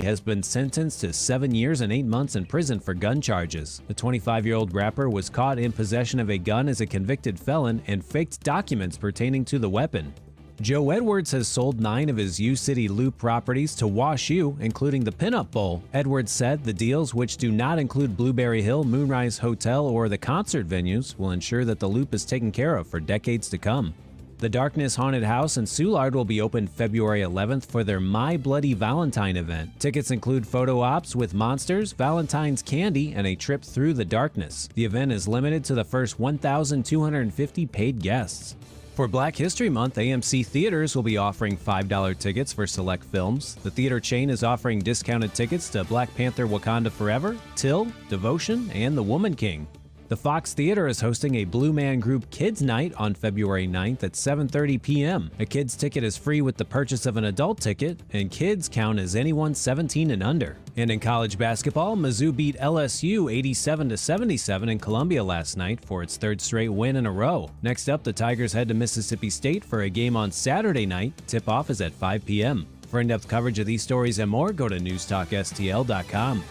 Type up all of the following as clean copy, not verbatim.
has been sentenced to 7 years and 8 months in prison for gun charges. The 25-year-old rapper was caught in possession of a gun as a convicted felon and faked documents pertaining to the weapon. Joe Edwards has sold 9 of his U-City Loop properties to Wash U, including the Pinup Bowl. Edwards said the deals, which do not include Blueberry Hill, Moonrise Hotel, or the concert venues, will ensure that the Loop is taken care of for decades to come. The Darkness Haunted House in Soulard will be open February 11th for their My Bloody Valentine event. Tickets include photo ops with monsters, Valentine's candy, and a trip through the darkness. The event is limited to the first 1,250 paid guests. For Black History Month, AMC Theaters will be offering $5 tickets for select films. The theater chain is offering discounted tickets to Black Panther: Wakanda Forever, Till, Devotion, and The Woman King. The Fox Theater is hosting a Blue Man Group Kids Night on February 9th at 7:30 p.m. A kids ticket is free with the purchase of an adult ticket, and kids count as anyone 17 and under. And in college basketball, Mizzou beat LSU 87-77 in Columbia last night for its 3rd straight win in a row. Next up, the Tigers head to Mississippi State for a game on Saturday night. Tip-off is at 5 p.m. For in-depth coverage of these stories and more, go to newstalkstl.com.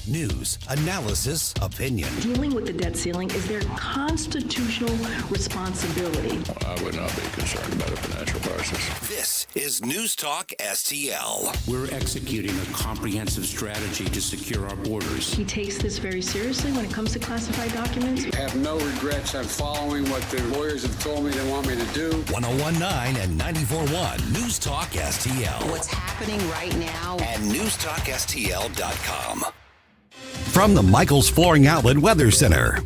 News, analysis, opinion. Dealing with the debt ceiling is their constitutional responsibility. I would not be concerned about a financial crisis. This is News Talk STL. We're executing a comprehensive strategy to secure our borders. He takes this very seriously when it comes to classified documents. I have no regrets. I'm following what the lawyers have told me they want me to do. 101.9 and 94.1 News Talk STL. What's happening right now? And newstalkstl.com. From the Michaels Flooring Outlet Weather Center.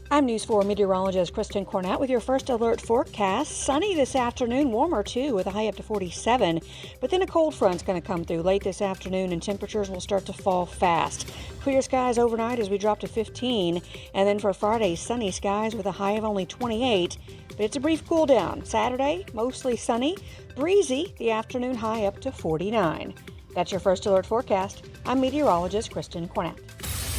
I'm News 4 meteorologist Kristen Cornett with your first alert forecast. Sunny this afternoon, warmer too, with a high up to 47. But then a cold front's going to come through late this afternoon, and temperatures will start to fall fast. Clear skies overnight as we drop to 15. And then for Friday, sunny skies with a high of only 28. But it's a brief cool down. Saturday, mostly sunny, breezy, the afternoon high up to 49. That's your first alert forecast. I'm meteorologist Kristen Cornett.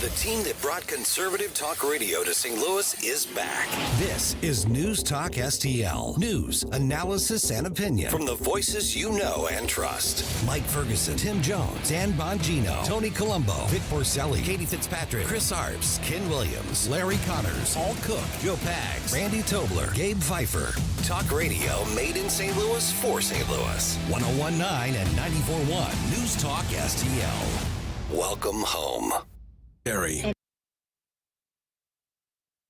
The team that brought conservative talk radio to St. Louis is back. This is News Talk STL. News, analysis, and opinion from the voices you know and trust. Mike Ferguson, Tim Jones, Dan Bongino, Tony Colombo, Vic Porcelli, Katie Fitzpatrick, Chris Arps, Ken Williams, Larry Connors, Paul Cook, Joe Pags, Randy Tobler, Gabe Pfeiffer. Talk radio made in St. Louis for St. Louis. 101.9 and 94.1 News Talk STL. Welcome home. Harry.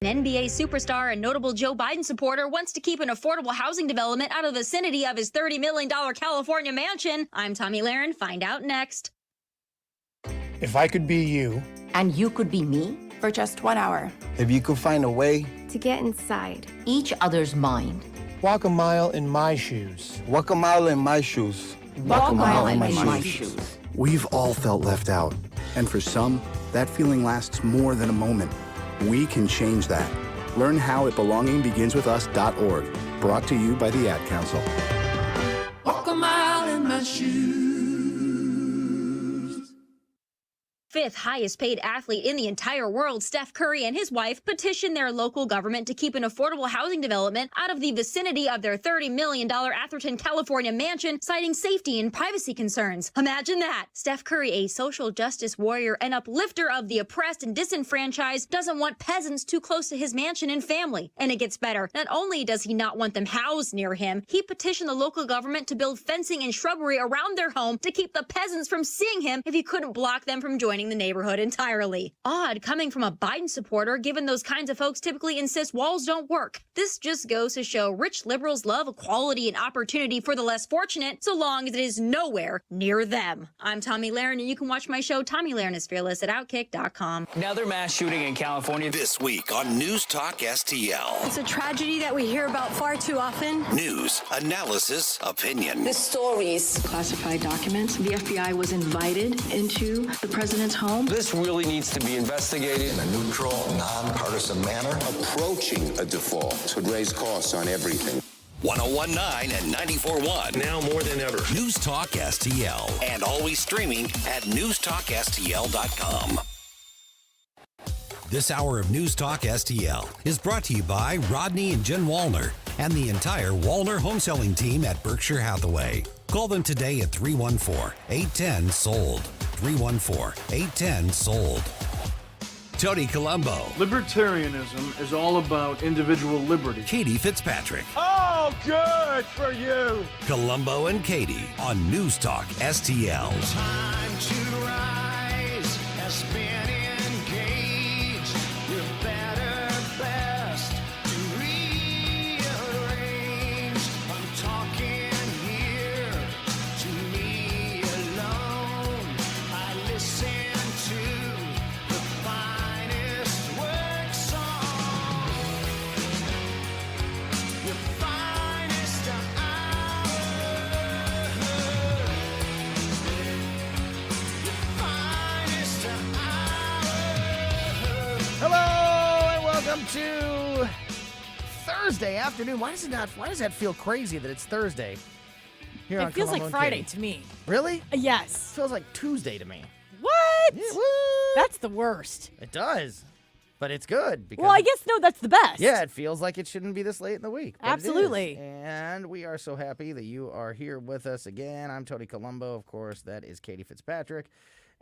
An NBA superstar and notable Joe Biden supporter wants to keep an affordable housing development out of the vicinity of his $30 million California mansion. I'm Tommy Lahren. Find out next. If I could be you. And you could be me for just 1 hour. If you could find a way to get inside each other's mind. Walk a mile in my shoes. Walk a mile in my shoes. Walk a mile in my shoes. We've all felt left out. And for some, that feeling lasts more than a moment. We can change that. Learn how at belongingbeginswithus.org. Brought to you by the Ad Council. Walk a mile in my shoes. Fifth highest paid athlete in the entire world, Steph Curry and his wife petitioned their local government to keep an affordable housing development out of the vicinity of their $30 million Atherton, California mansion, citing safety and privacy concerns. Imagine that. Steph Curry, a social justice warrior and uplifter of the oppressed and disenfranchised, doesn't want peasants too close to his mansion and family. And it gets better. Not only does he not want them housed near him, he petitioned the local government to build fencing and shrubbery around their home to keep the peasants from seeing him if he couldn't block them from joining the neighborhood entirely. Odd coming from a Biden supporter, given those kinds of folks typically insist walls don't work. This just goes to show rich liberals love equality and opportunity for the less fortunate, so long as it is nowhere near them. I'm Tommy Lahren, and you can watch my show, Tommy Lahren is Fearless, at Outkick.com. Another mass shooting in California. This week on News Talk STL. It's a tragedy that we hear about far too often. News, analysis, opinion. The stories. Classified documents. The FBI was invited into the president's home. This really needs to be investigated in a neutral, nonpartisan manner. Approaching a default could raise costs on everything. 101.9 and 94.1. Now more than ever. News Talk STL. And always streaming at newstalkstl.com. This hour of News Talk STL is brought to you by Rodney and Jen Wallner, and the entire Wallner home selling team at Berkshire Hathaway. Call them today at 314-810-SOLD. 314-810-SOLD. Tony Colombo. Libertarianism is all about individual liberty. Katie Fitzpatrick. Oh, good for you. Colombo and Katie on News Talk STL. Time to rise has been engaged. Your better best to rearrange. I'm talking here to me alone. I listen to the finest work song. Your finest hour. Hello and welcome to Thursday afternoon. Why does that feel crazy that it's Thursday? Here on It feels Colombo like and Friday Katie? to me. Really? Yes. Feels like Tuesday to me. What? Yeah, woo! That's the worst. It does. But it's good because Well, I guess no, that's the best. yeah, it feels like it shouldn't be this late in the week. But it is. Absolutely. And we are so happy that you are here with us again. I'm Tony Colombo, of course. That is Katie Fitzpatrick.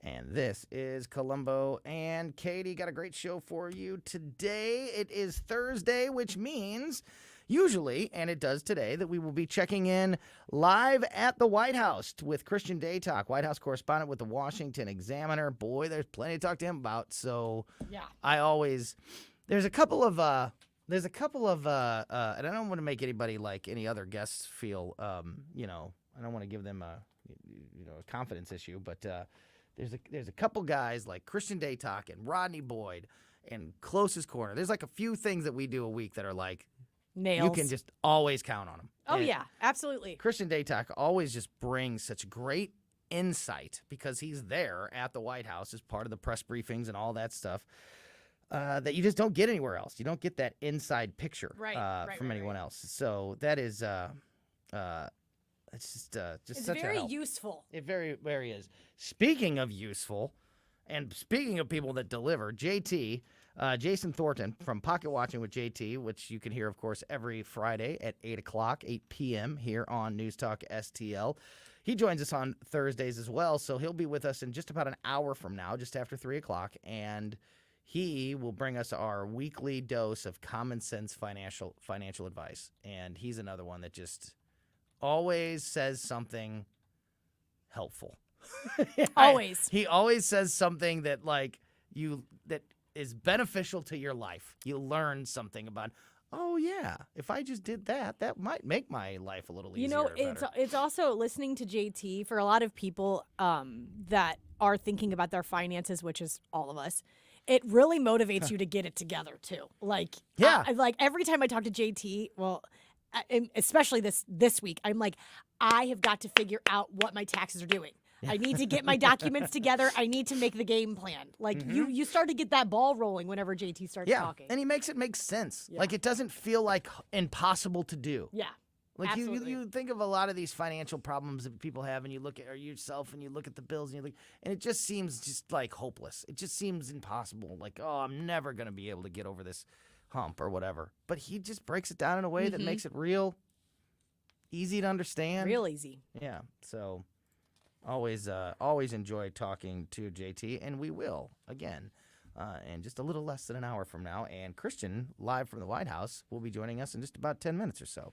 And this is Colombo and Katie. Got a great show for you today. It is Thursday, which means usually, and it does today, that we will be checking in live at the White House with Christian Day Talk, White House correspondent with the Washington Examiner. Boy, there's plenty to talk to him about. So yeah, there's a couple of, and I don't want to make anybody like any other guests feel, I don't want to give them a confidence issue, but there's a couple guys like Christian Day Talk and Rodney Boyd and Closest Corner. There's like a few things that we do a week that are like, nails. you can just always count on them. Oh, And yeah, absolutely. Christian Day Talk always just brings such great insight because he's there at the White House as part of the press briefings and all that stuff that you just don't get anywhere else. You don't get that inside picture from anyone else. So that is it's It's such a very help. useful. It very, very is. Speaking of useful, and speaking of people that deliver, JT, Jason Thornton from Pocket Watching with JT, which you can hear, of course, every Friday at 8 p.m. here on News Talk STL. He joins us on Thursdays as well, so he'll be with us in just about an hour from now, just after 3 o'clock, and he will bring us our weekly dose of common sense financial advice. And he's another one that just always says something helpful. Always. He always says something that that is beneficial to your life. You learn something about, oh yeah, if I just did that, that might make my life a little easier. It's also listening to JT for a lot of people that are thinking about their finances, which is all of us. It really motivates you to get it together too. Like every time I talk to JT, especially this week, I'm like, I have got to figure out what my taxes are doing. I need to get my documents together. I need to make the game plan. Like you start to get that ball rolling whenever JT starts talking. And he makes it make sense. Yeah. Like it doesn't feel like impossible to do. Yeah. Like absolutely. you think of a lot of these financial problems that people have, and you look at yourself, and you look at the bills, and and it just seems just like hopeless. It just seems impossible. Like, oh, I'm never gonna be able to get over this hump or whatever. But he just breaks it down in a way that makes it real easy to understand. Real easy. Yeah. So always enjoy talking to JT, and we will again in just a little less than an hour from now. And Christian, live from the White House, will be joining us in just about 10 minutes or so.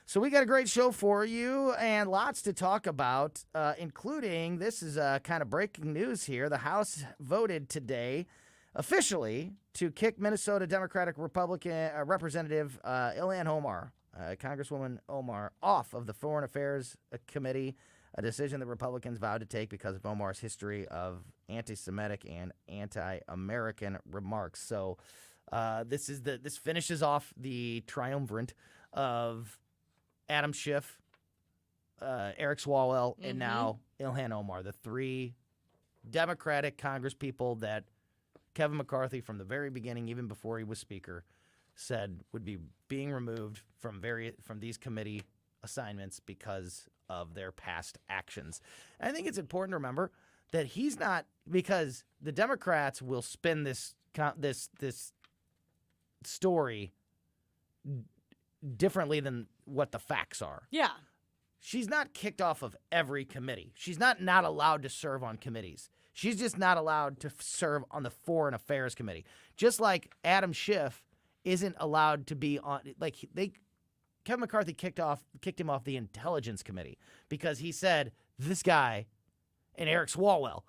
So we got a great show for you and lots to talk about, including, this is kind of breaking news here. The House voted today officially to kick Minnesota Democratic Republican Representative Ilhan Omar, Congresswoman Omar, off of the Foreign Affairs Committee, a decision that Republicans vowed to take because of Omar's history of anti-Semitic and anti-American remarks. So this finishes off the triumvirate of Adam Schiff, Eric Swalwell, and now Ilhan Omar, the three Democratic congresspeople that Kevin McCarthy, from the very beginning, even before he was Speaker, said would be being removed from these committee assignments because of their past actions. And I think it's important to remember that he's not, because the Democrats will spin this story differently than what the facts are. Yeah. She's not kicked off of every committee. She's not allowed to serve on committees. She's just not allowed to serve on the Foreign Affairs Committee. Just like Adam Schiff isn't allowed to be on, like Kevin McCarthy kicked him off the Intelligence Committee because he said this guy and Eric Swalwell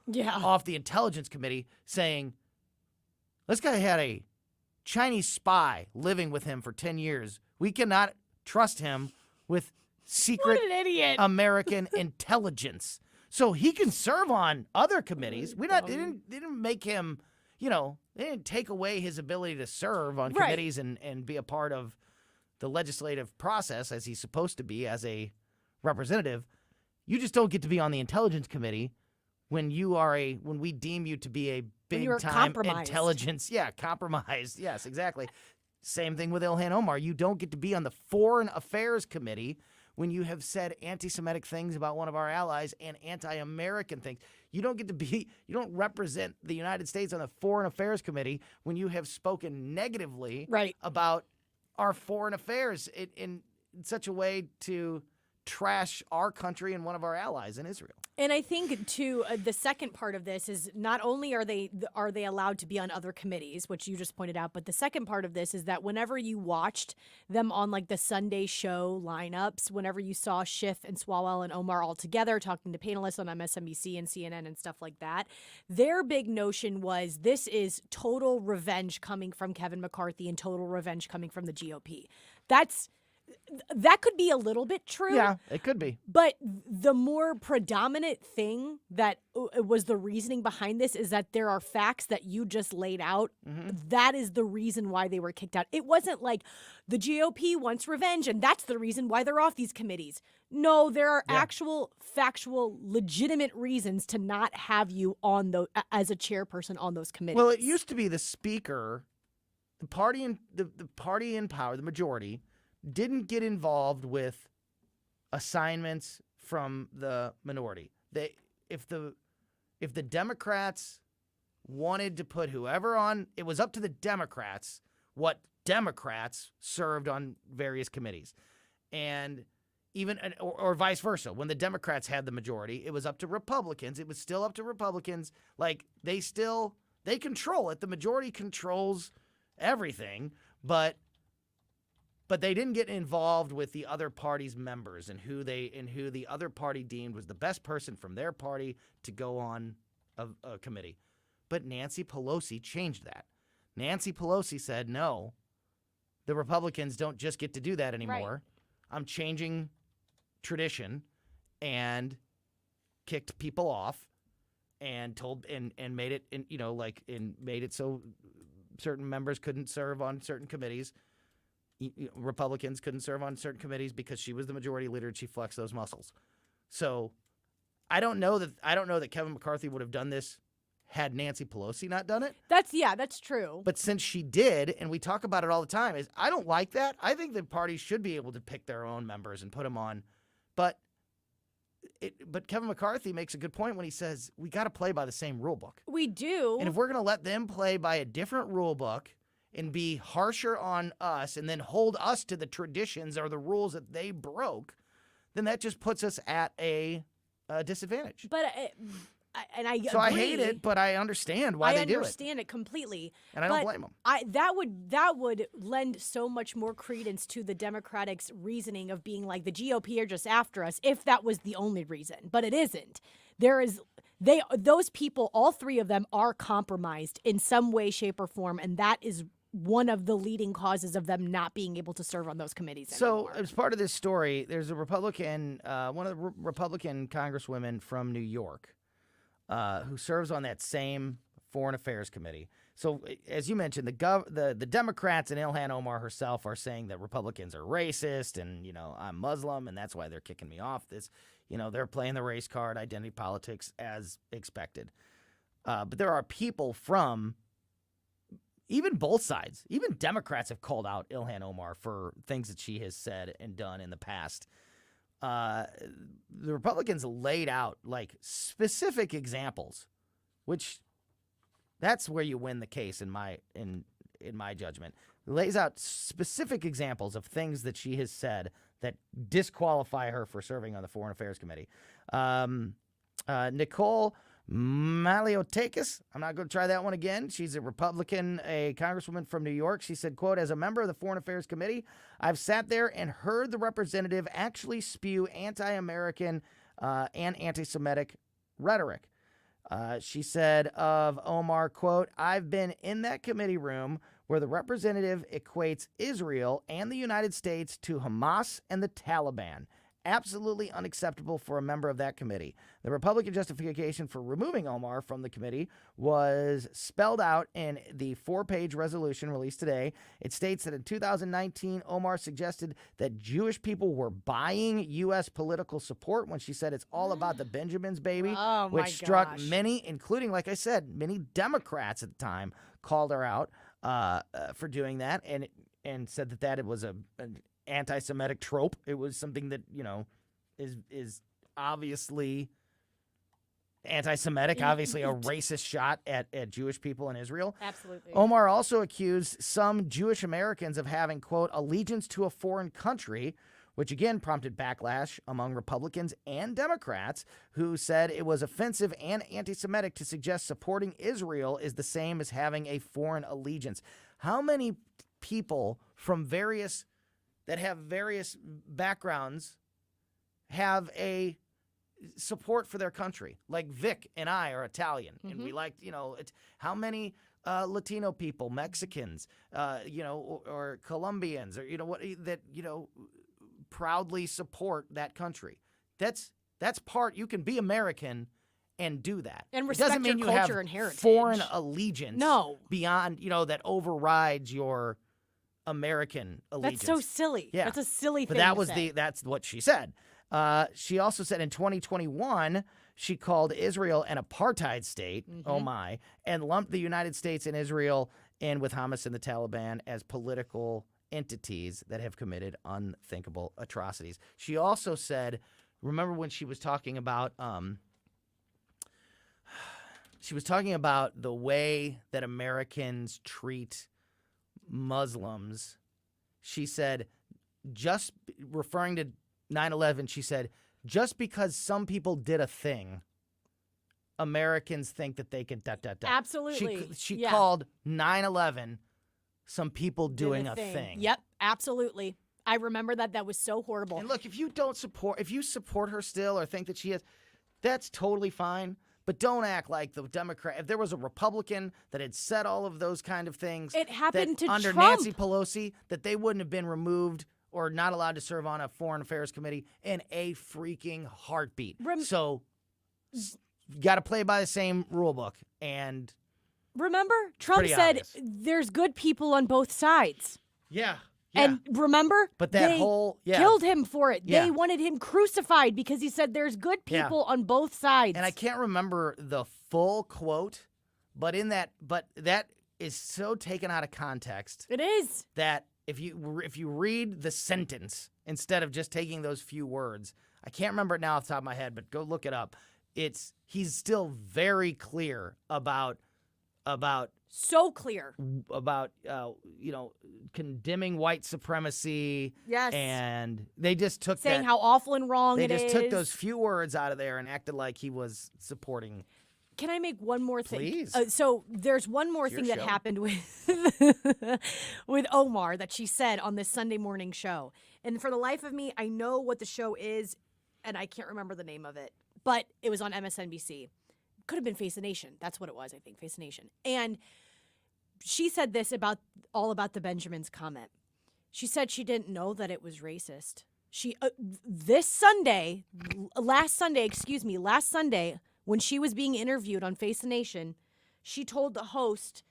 off the Intelligence Committee saying this guy had a Chinese spy living with him for 10 years. We cannot trust him with secret American intelligence. So he can serve on other committees. They didn't make him, they didn't take away his ability to serve on committees and be a part of the legislative process as he's supposed to be as a representative. You just don't get to be on the Intelligence Committee when we deem you to be a big time intelligence. Yeah, compromised. Yes, exactly. Same thing with Ilhan Omar. You don't get to be on the Foreign Affairs Committee when you have said anti-Semitic things about one of our allies and anti-American things. You don't represent the United States on the Foreign Affairs Committee when you have spoken negatively about our foreign affairs in such a way to trash our country and one of our allies in Israel. And I think, too, the second part of this is not only are they allowed to be on other committees, which you just pointed out, but the second part of this is that whenever you watched them on like the Sunday show lineups, whenever you saw Schiff and Swalwell and Omar all together talking to panelists on MSNBC and CNN and stuff like that, their big notion was this is total revenge coming from Kevin McCarthy and total revenge coming from the GOP. That could be a little bit true. Yeah, it could be. But the more predominant thing that was the reasoning behind this is that there are facts that you just laid out. Mm-hmm. That is the reason why they were kicked out. It wasn't like the GOP wants revenge and that's the reason why they're off these committees. No, there are actual, factual, legitimate reasons to not have you on as a chairperson on those committees. Well, it used to be the speaker, the party in power, the majority, didn't get involved with assignments from the minority. If the Democrats wanted to put whoever on, it was up to the Democrats what Democrats served on various committees. And even or vice versa. When the Democrats had the majority, it was up to Republicans. It was still up to Republicans. Like they control it. The majority controls everything, but they didn't get involved with the other party's members and who the other party deemed was the best person from their party to go on a committee. But Nancy Pelosi changed that. Nancy Pelosi said, no, the Republicans don't just get to do that anymore. Right. I'm changing tradition and kicked people off and told and made it made it so certain members couldn't serve on certain committees. Republicans couldn't serve on certain committees because she was the majority leader and she flexed those muscles. So I don't know that Kevin McCarthy would have done this had Nancy Pelosi not done it. That's true. But since she did, and we talk about it all the time, I don't like that. I think the parties should be able to pick their own members and put them on. But Kevin McCarthy makes a good point when he says we got to play by the same rule book. We do. And if we're going to let them play by a different rule book and be harsher on us and then hold us to the traditions or the rules that they broke, then that just puts us at a disadvantage. But I agree. So I hate it, but I understand why they do it. I understand it completely. And I don't blame them. That would lend so much more credence to the Democrats' reasoning of being like the GOP are just after us if that was the only reason. But it isn't. Those people, all three of them, are compromised in some way, shape, or form, and that is one of the leading causes of them not being able to serve on those committees anymore. So as part of this story, there's a Republican, one of the Republican congresswomen from New York who serves on that same Foreign Affairs Committee. So as you mentioned, the Democrats and Ilhan Omar herself are saying that Republicans are racist and, I'm Muslim and that's why they're kicking me off. They're playing the race card, identity politics as expected. But there are people from even both sides, even Democrats have called out Ilhan Omar for things that she has said and done in the past. The Republicans laid out like specific examples, which that's where you win the case in my judgment. lays out specific examples of things that she has said that disqualify her for serving on the Foreign Affairs Committee. Nicole Maliotakis, I'm not going to try that one again. She's a Republican, a congresswoman from New York. She said, quote, as a member of the Foreign Affairs Committee, I've sat there and heard the representative actually spew anti-American and anti-Semitic rhetoric. She said of Omar, quote, I've been in that committee room where the representative equates Israel and the United States to Hamas and the Taliban. Absolutely unacceptable for a member of that committee. The Republican justification for removing Omar from the committee was spelled out in the 4-page resolution released today. It states that in 2019, Omar suggested that Jewish people were buying U.S. political support when she said it's all about the Benjamins, baby, which struck many, including, like I said, many Democrats at the time called her out for doing that and said that it was an anti-Semitic trope. It was something that, is obviously anti-Semitic, obviously a racist shot at Jewish people in Israel. Absolutely. Omar also accused some Jewish Americans of having, quote, allegiance to a foreign country, which again prompted backlash among Republicans and Democrats who said it was offensive and anti-Semitic to suggest supporting Israel is the same as having a foreign allegiance. How many people from various backgrounds have a support for their country? Like Vic and I are Italian, and we like, how many Latino people, Mexicans, or Colombians, or proudly support that country. That's part. You can be American and do that. And respect doesn't mean your you culture have and heritage. Foreign allegiance. No. Beyond, that overrides your American allegiance. That's so silly. Yeah. That's a silly thing. But that's what she said. She also said in 2021, she called Israel an apartheid state, oh my, and lumped the United States and Israel in with Hamas and the Taliban as political entities that have committed unthinkable atrocities. She also said, remember when she was talking about the way that Americans treat Muslims, she said, just referring to 9/11, she said, just because some people did a thing, Americans think that they can Absolutely. She called 9/11 some people doing a thing. Yep, absolutely. I remember that. That was so horrible. And look, if you support her still or think that she is, that's totally fine. But don't act like the Democrat. If there was a Republican that had said all of those kind of things, it happened to under Trump. Nancy Pelosi, that they wouldn't have been removed or not allowed to serve on a Foreign Affairs Committee in a freaking heartbeat. So you got to play by the same rule book. And remember, Trump said there's good people on both sides. Yeah. And remember, but that they whole killed him for it. Yeah. They wanted him crucified because he said there's good people on both sides. And I can't remember the full quote, but that is so taken out of context. It is. That if you read the sentence instead of just taking those few words, I can't remember it now off the top of my head, but go look it up. He's still very clear about so clear about condemning white supremacy. Yes. And they just took saying how awful and wrong it is. They just took those few words out of there and acted like he was supporting. Can I make one more thing? Please. So there's one more thing that happened with Omar that she said on this Sunday morning show. And for the life of me, I know what the show is, and I can't remember the name of it. But it was on MSNBC. Could have been Face the Nation. That's what it was, I think, Face the Nation. And she said this about the Benjamins comment. She said she didn't know that it was racist. She last Sunday, when she was being interviewed on Face the Nation, she told the host,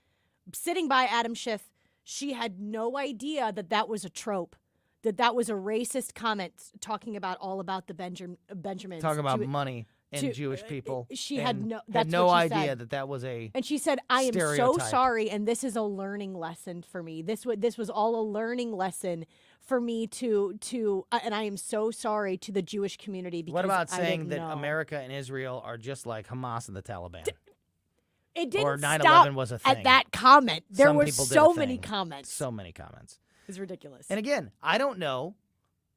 sitting by Adam Schiff, she had no idea that was a trope, that was a racist comment talking about the Benjamins. Talking about money and Jewish people. She had no idea that was a And she said, I am stereotype. so sorry, and this is a learning lesson for me. This was all a learning lesson for me to and I am so sorry to the Jewish community because what about I saying didn't that know. America and Israel are just like Hamas and the Taliban? It didn't or 9/11 stop was a thing. at that comment. There Some were people did so a many thing. comments. So many comments. It's ridiculous. And again, I don't know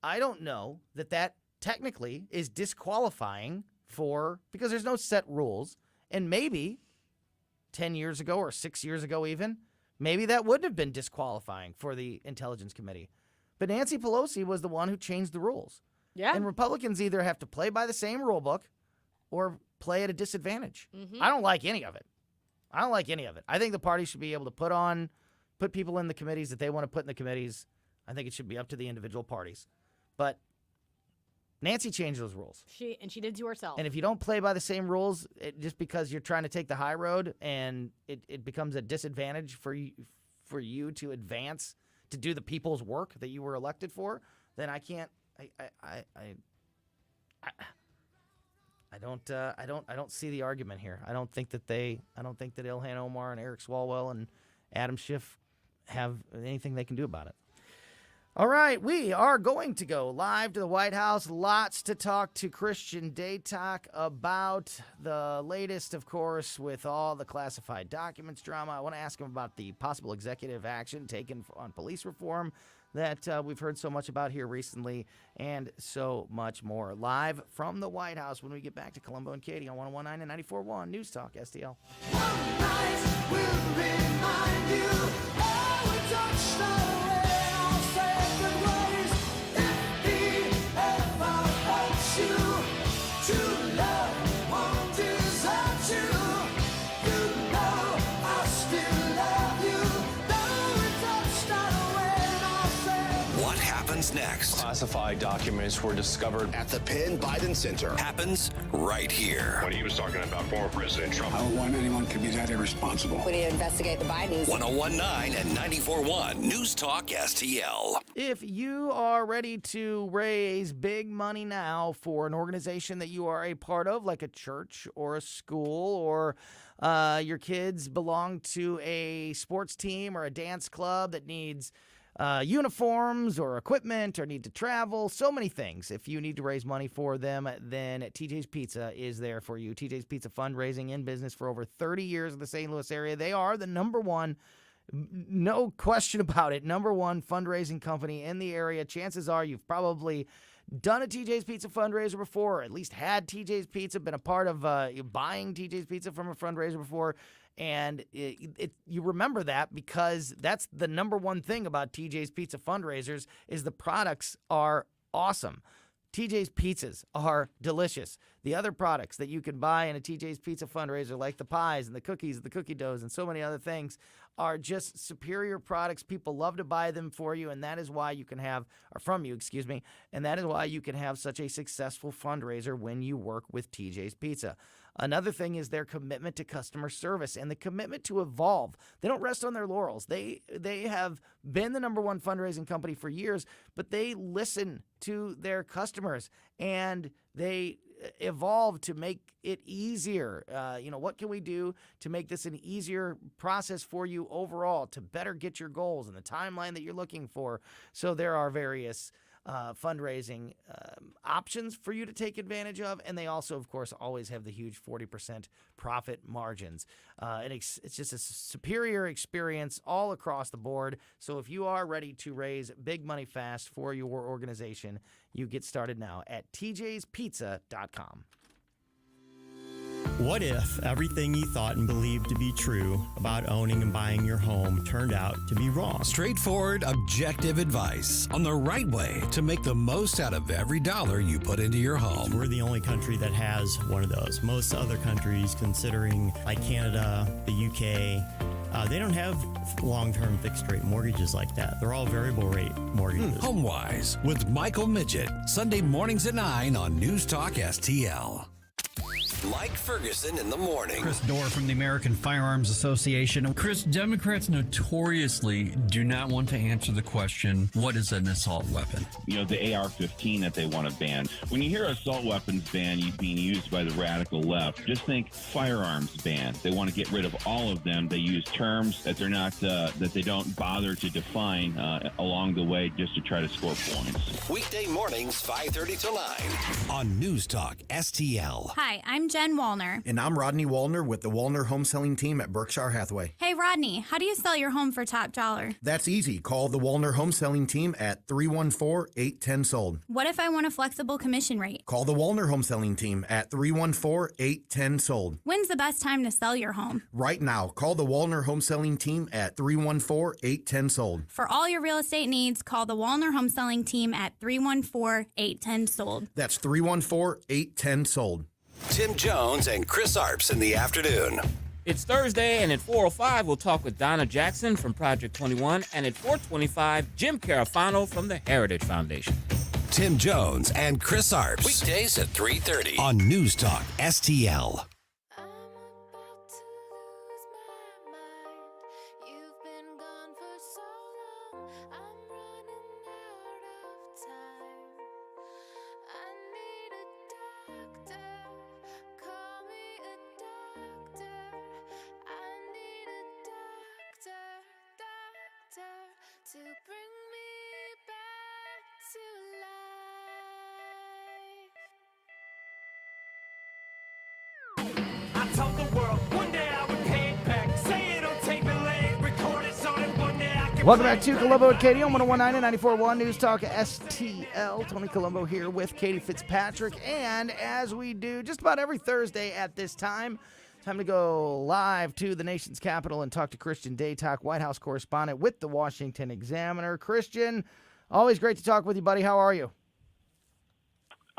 that technically is disqualifying because there's no set rules. And maybe 10 years ago or 6 years ago even, maybe that wouldn't have been disqualifying for the Intelligence Committee. But Nancy Pelosi was the one who changed the rules. Yeah. And Republicans either have to play by the same rule book or play at a disadvantage. Mhm. I don't like any of it. I think the party should be able to put people in the committees that they want to put in the committees. I think it should be up to the individual parties. But Nancy changed those rules. She did to herself. And if you don't play by the same rules, just because you're trying to take the high road and it becomes a disadvantage for you to advance, to do the people's work that you were elected for, then I can't. I don't see the argument here. I don't think that Ilhan Omar and Eric Swalwell and Adam Schiff have anything they can do about it. All right, we are going to go live to the White House. Lots to talk to Christian Daytalk about. The latest, of course, with all the classified documents drama. I want to ask him about the possible executive action taken on police reform that we've heard so much about here recently, and so much more. Live from the White House when we get back to Colombo and Katie on 101.9 and 94.1 News Talk STL. One night will remind you all we touched away our sacred ways. If he ever hurts you, true love won't desert you. You know I still love you. Though we touched away our sacred. What happens next? Classified documents were discovered At the Penn Biden Center. Happens right here. When he was talking about former President Trump. I don't want anyone to be that irresponsible. We need to investigate the Bidens. 101.9 and 94.1 News Talk STL. If you are ready to raise big money now for an organization that you are a part of, like a church or a school, or your kids belong to a sports team or a dance club that needs uniforms or equipment or need to travel, so many things. If you need to raise money for them, then TJ's Pizza is there for you. TJ's Pizza fundraising in business for over 30 years in the St. Louis area. They are the number one, no question about it, number one fundraising company in the area. Chances are you've probably done a TJ's Pizza fundraiser before, or at least had TJ's Pizza, been a part of buying TJ's Pizza from a fundraiser before. And you remember that because that's the number one thing about TJ's Pizza fundraisers is the products are awesome. TJ's Pizzas are delicious. The other products that you can buy in a TJ's Pizza fundraiser, like the pies and the cookies, the cookie doughs, and so many other things, are just superior products. People love to buy them for you, and that is why you can have, or from you, excuse me, and that is why you can have such a successful fundraiser when you work with TJ's Pizza. Another thing is their commitment to customer service and the commitment to evolve. They don't rest on their laurels. They have been the number one fundraising company for years, but they listen to their customers and they evolve to make it easier. What can we do to make this an easier process for you overall to better get your goals and the timeline that you're looking for? So there are various fundraising options for you to take advantage of. And they also, of course, always have the huge 40% profit margins. And it's just a superior experience all across the board. So if you are ready to raise big money fast for your organization, you get started now at tjspizza.com. What if everything you thought and believed to be true about owning and buying your home turned out to be wrong? Straightforward, objective advice on the right way to make the most out of every dollar you put into your home. We're the only country that has one of those. Most other countries, considering like Canada, the UK, they don't have long-term fixed-rate mortgages like that. They're all variable-rate mortgages. HomeWise with Michael Midget, Sunday mornings at 9 on News Talk STL. Mike Ferguson in the morning. Chris Dorr from the American Firearms Association. Chris, Democrats notoriously do not want to answer the question, what is an assault weapon? You know, the AR-15 that they want to ban. When you hear assault weapons ban being used by the radical left, just think firearms ban. They want to get rid of all of them. They use terms that they're not, that they don't bother to define along the way just to try to score points. Weekday mornings, 5:30 to 9 on News Talk STL. Hi, I'm Jen Wallner. And I'm Rodney Wallner with the Wallner Home Selling Team at Berkshire Hathaway. Hey, Rodney, how do you sell your home for top dollar? That's easy. Call the Wallner Home Selling Team at 314-810-SOLD. What if I want a flexible commission rate? Call the Wallner Home Selling Team at 314-810-SOLD. When's the best time to sell your home? Right now. Call the Wallner Home Selling Team at 314-810-SOLD. For all your real estate needs, call the Wallner Home Selling Team at 314-810-SOLD. That's 314-810-SOLD. Tim Jones and Chris Arps in the afternoon. It's Thursday, and at 4:05, we'll talk with Donna Jackson from Project 21, and at 4:25, Jim Carafano from the Heritage Foundation. Tim Jones and Chris Arps. Weekdays at 3:30 on News Talk STL. To bring me back to life. I told the world one day I would pay it back. Say it on tape and lay it, record it so that one day I can. Welcome back to Colombo and Katie on 101.9 and 94.1 News Talk STL. Tony Colombo here with Katie Fitzpatrick. And as we do just about every Thursday at this time to go live to the nation's capital and talk to Christian Daytalk, White House correspondent with the Washington Examiner. Christian, always great to talk with you, buddy. How are you?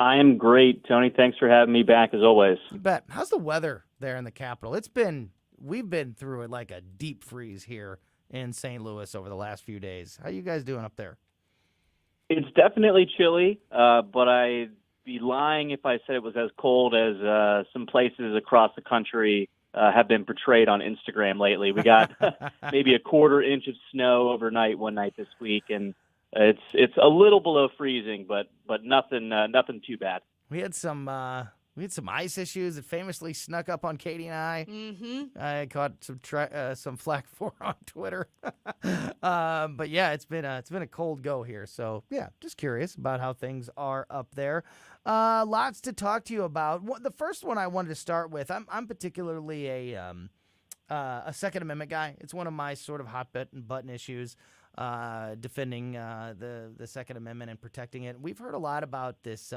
I am great, Tony. Thanks for having me back, as always. You bet. How's the weather there in the capital? We've been through it like a deep freeze here in St. Louis over the last few days. How you guys doing up there? It's definitely chilly, but I'd be lying if I said it was as cold as some places across the country have been portrayed on Instagram lately. We got maybe a quarter inch of snow overnight one night this week, and it's a little below freezing, but nothing too bad. We had some ice issues that famously snuck up on Katie and I. Mm-hmm. I caught some flack for on Twitter. But yeah, it's been a cold go here. So yeah, just curious about how things are up there. Lots to talk to you about. The first one I wanted to start with. I'm particularly a Second Amendment guy. It's one of my sort of hot button issues. Defending the Second Amendment and protecting it. We've heard a lot about this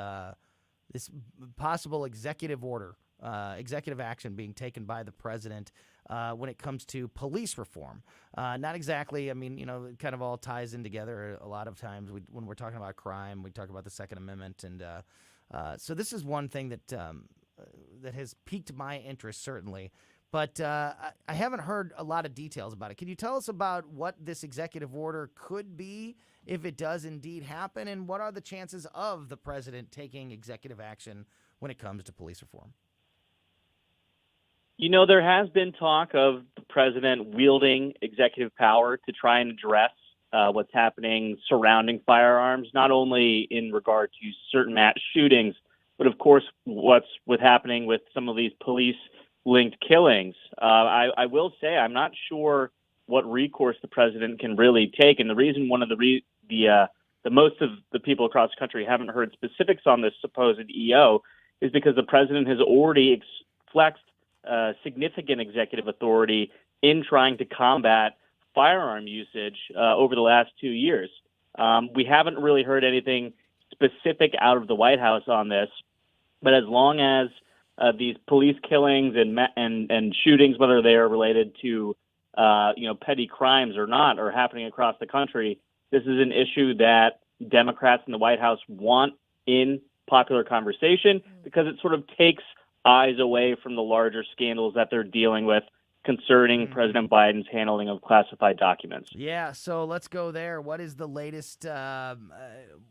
possible executive order, executive action being taken by the president when it comes to police reform. Not exactly, I mean, it kind of all ties in together. A lot of times when we're talking about crime, we talk about the Second Amendment. And so this is one thing that has piqued my interest, certainly. But I haven't heard a lot of details about it. Can you tell us about what this executive order could be if it does indeed happen, and what are the chances of the president taking executive action when it comes to police reform? There has been talk of the president wielding executive power to try and address what's happening surrounding firearms, not only in regard to certain mass shootings, but of course what's happening with some of these police-linked killings. I will say I'm not sure what recourse the president can really take, and the reason one of the most of the people across the country haven't heard specifics on this supposed EO is because the president has already flexed significant executive authority in trying to combat firearm usage over the last 2 years. We haven't really heard anything specific out of the White House on this, but as long as these police killings and shootings, whether they are related to petty crimes or not, are happening across the country, this is an issue that Democrats in the White House want in popular conversation because it sort of takes eyes away from the larger scandals that they're dealing with concerning President Biden's handling of classified documents. Yeah, so let's go there. What is the latest?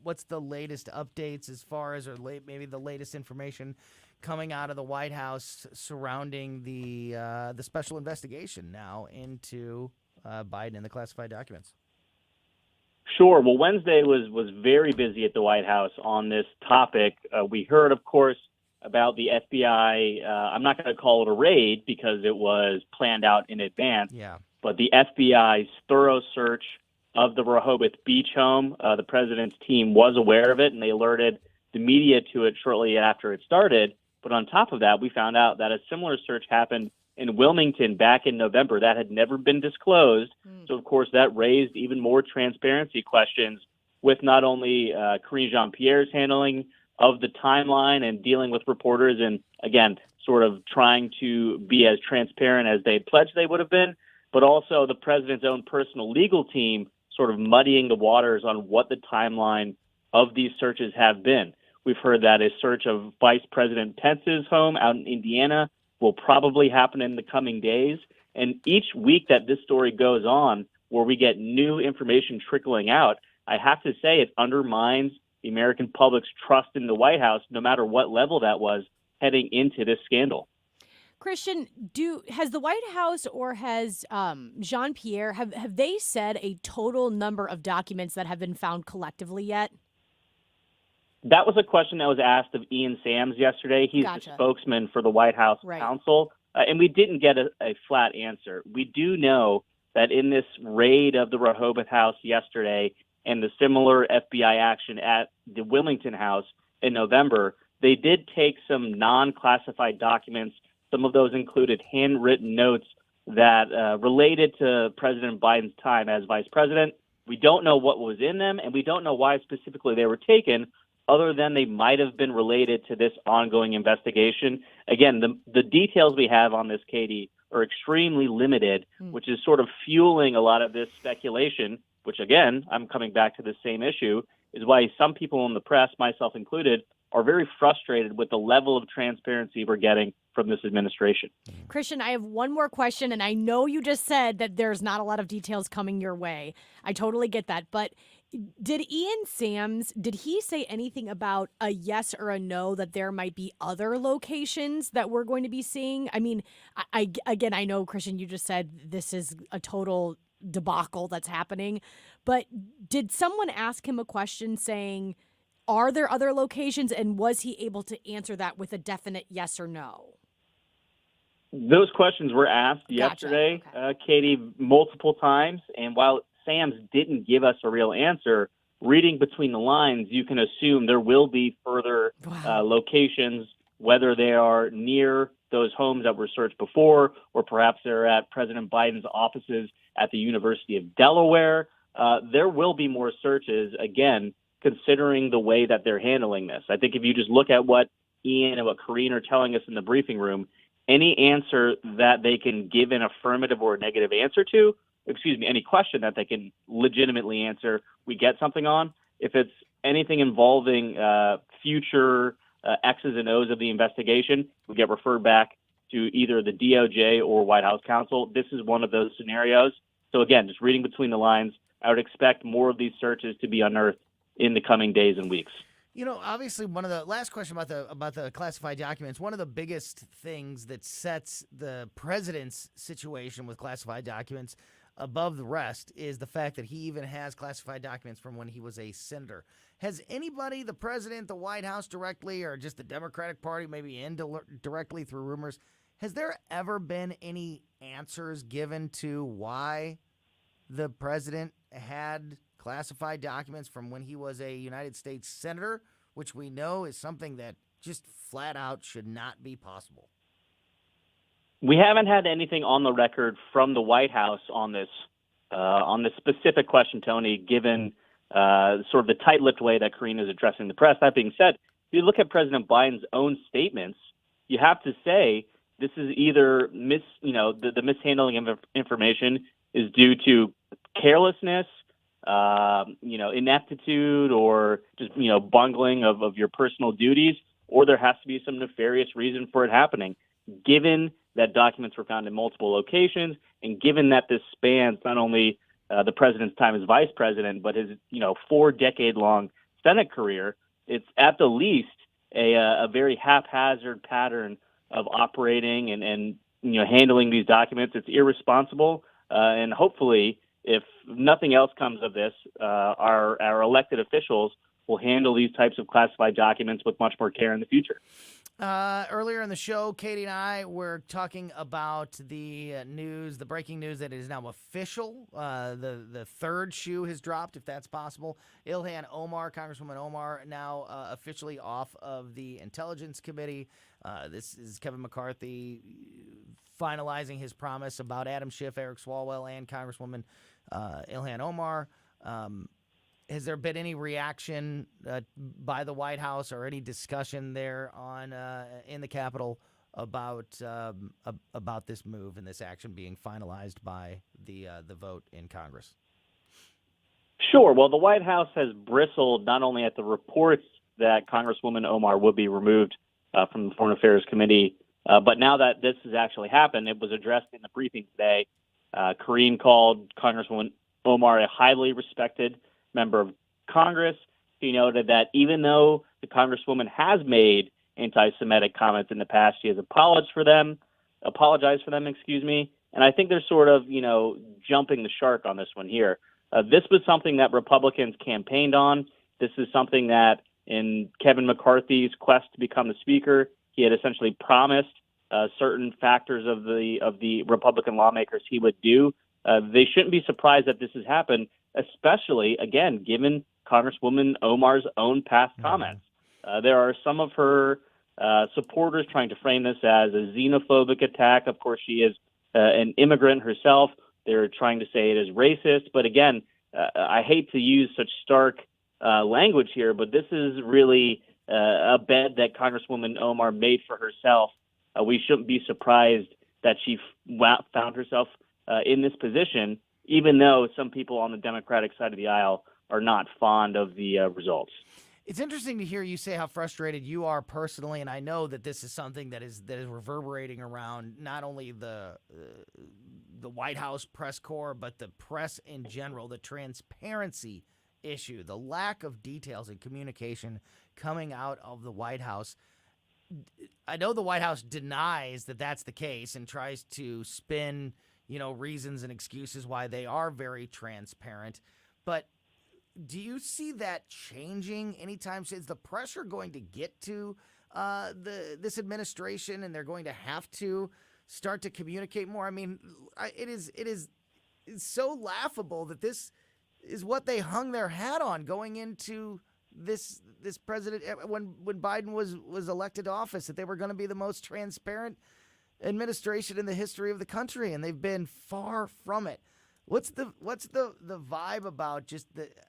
What's the latest updates as far as, maybe the latest information coming out of the White House surrounding the special investigation now into Biden and the classified documents? Sure. Well, Wednesday was very busy at the White House on this topic. We heard, of course, about the FBI. I'm not going to call it a raid because it was planned out in advance. Yeah. But the FBI's thorough search of the Rehoboth Beach home, the president's team was aware of it, and they alerted the media to it shortly after it started. But on top of that, we found out that a similar search happened in Wilmington back in November. That had never been disclosed. So, of course, that raised even more transparency questions with not only Karine Jean-Pierre's handling of the timeline and dealing with reporters and, again, sort of trying to be as transparent as they pledged they would have been, but also the president's own personal legal team sort of muddying the waters on what the timeline of these searches have been. We've heard that a search of Vice President Pence's home out in Indiana will probably happen in the coming days. And each week that this story goes on, where we get new information trickling out, I have to say it undermines the American public's trust in the White House, no matter what level that was, heading into this scandal. Christian, has the White House or has Jean-Pierre, have they said a total number of documents that have been found collectively yet? That was a question that was asked of Ian Sams yesterday. He's the spokesman for the White House counsel, and we didn't get a flat answer. We do know that in this raid of the Rehoboth House yesterday and the similar FBI action at the Wilmington House in November, they did take some non-classified documents. Some of those included handwritten notes that related to President Biden's time as vice president. We don't know what was in them, and we don't know why specifically they were taken, other than they might have been related to this ongoing investigation. Again, the details we have on this, Katie, are extremely limited, which is sort of fueling a lot of this speculation, which, again, I'm coming back to the same issue, is why some people in the press, myself included, are very frustrated with the level of transparency we're getting from this administration. Christian, I have one more question, and I know you just said that there's not a lot of details coming your way. I totally get that, but did Ian Sams, did he say anything about a yes or a no that there might be other locations that we're going to be seeing? I mean, again, I know, Christian, you just said this is a total debacle that's happening, but did someone ask him a question saying, are there other locations, and was he able to answer that with a definite yes or no? Those questions were asked yesterday, Katie, multiple times, and while Sams didn't give us a real answer, reading between the lines, you can assume there will be further locations, whether they are near those homes that were searched before, or perhaps they're at President Biden's offices at the University of Delaware. There will be more searches, again, considering the way that they're handling this. I think if you just look at what Ian and what Karine are telling us in the briefing room, any answer that they can give an affirmative or a negative answer to, any question that they can legitimately answer, we get something on. If it's anything involving future X's and O's of the investigation, we get referred back to either the DOJ or White House counsel. This is one of those scenarios. So again, just reading between the lines, I would expect more of these searches to be unearthed in the coming days and weeks. You know, obviously, one of the last question about the classified documents, one of the biggest things that sets the president's situation with classified documents above the rest is the fact that he even has classified documents from when he was a senator. Has anybody, the president, the White House directly, or just the Democratic Party, maybe indirectly through rumors, has there ever been any answers given to why the president had classified documents from when he was a United States senator, which we know is something that just flat out should not be possible? We haven't had anything on the record from the White House on this specific question, Tony, given sort of the tight-lipped way that Karine is addressing the press. That being said, if you look at President Biden's own statements, you have to say this is either the mishandling of information is due to carelessness, ineptitude, or just, bungling of your personal duties, or there has to be some nefarious reason for it happening. Given that documents were found in multiple locations, and given that this spans not only the president's time as vice president, but his 4-decade-long Senate career, it's at the least a very haphazard pattern of operating and handling these documents. It's irresponsible, and hopefully, if nothing else comes of this, our elected officials will handle these types of classified documents with much more care in the future. Earlier in the show, Katie and I were talking about the news, the breaking news that it is now official. The third shoe has dropped, if that's possible. Ilhan Omar, Congresswoman Omar, now officially off of the Intelligence Committee. This is Kevin McCarthy finalizing his promise about Adam Schiff, Eric Swalwell, and Congresswoman Ilhan Omar. Has there been any reaction by the White House or any discussion there on in the Capitol about this move and this action being finalized by the vote in Congress? Sure. Well, the White House has bristled not only at the reports that Congresswoman Omar would be removed from the Foreign Affairs Committee, but now that this has actually happened, it was addressed in the briefing today. Karine called Congresswoman Omar a highly respected member of Congress. She noted that even though the Congresswoman has made anti-Semitic comments in the past, she has apologized for them, and I think they're sort of, jumping the shark on this one here. This was something that Republicans campaigned on. This is something that in Kevin McCarthy's quest to become the speaker, he had essentially promised certain factors of the Republican lawmakers he would do. They shouldn't be surprised that this has happened, especially, again, given Congresswoman Omar's own past comments. There are some of her supporters trying to frame this as a xenophobic attack. Of course, she is an immigrant herself. They're trying to say it is racist. But again, I hate to use such stark language here, but this is really a bed that Congresswoman Omar made for herself. We shouldn't be surprised that she found herself in this position, even though some people on the Democratic side of the aisle are not fond of the results. It's interesting to hear you say how frustrated you are personally, and I know that this is something that is reverberating around not only the White House press corps, but the press in general, the transparency issue, the lack of details and communication coming out of the White House. I know the White House denies that that's the case and tries to spin, reasons and excuses why they are very transparent, but do you see that changing anytime soon? Is the pressure going to get to this administration, and they're going to have to start to communicate more? I mean, it's so laughable that this is what they hung their hat on going into this president when Biden was elected to office, that they were going to be the most transparent administration in the history of the country, and they've been far from it. What's the vibe about just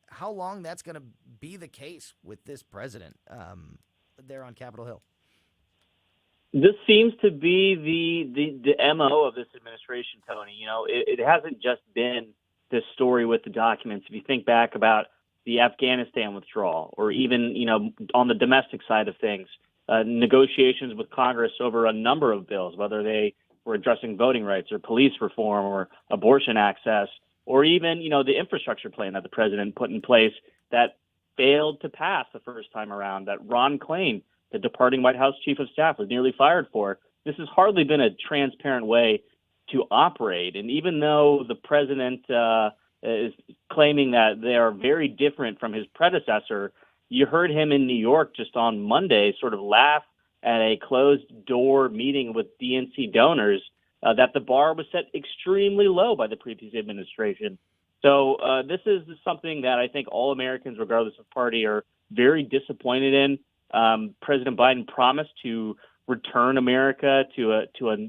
how long that's going to be the case with this president there on Capitol Hill? This seems to be the MO of this administration, Tony. It hasn't just been this story with the documents. If you think back about the Afghanistan withdrawal, or even, on the domestic side of things, negotiations with Congress over a number of bills, whether they were addressing voting rights or police reform or abortion access, or even, the infrastructure plan that the president put in place that failed to pass the first time around, that Ron Klain, the departing White House chief of staff, was nearly fired for. This has hardly been a transparent way to operate. And even though the president is claiming that they are very different from his predecessor, you heard him in New York just on Monday sort of laugh at a closed-door meeting with DNC donors that the bar was set extremely low by the previous administration. So this is something that I think all Americans, regardless of party, are very disappointed in. President Biden promised to return America to a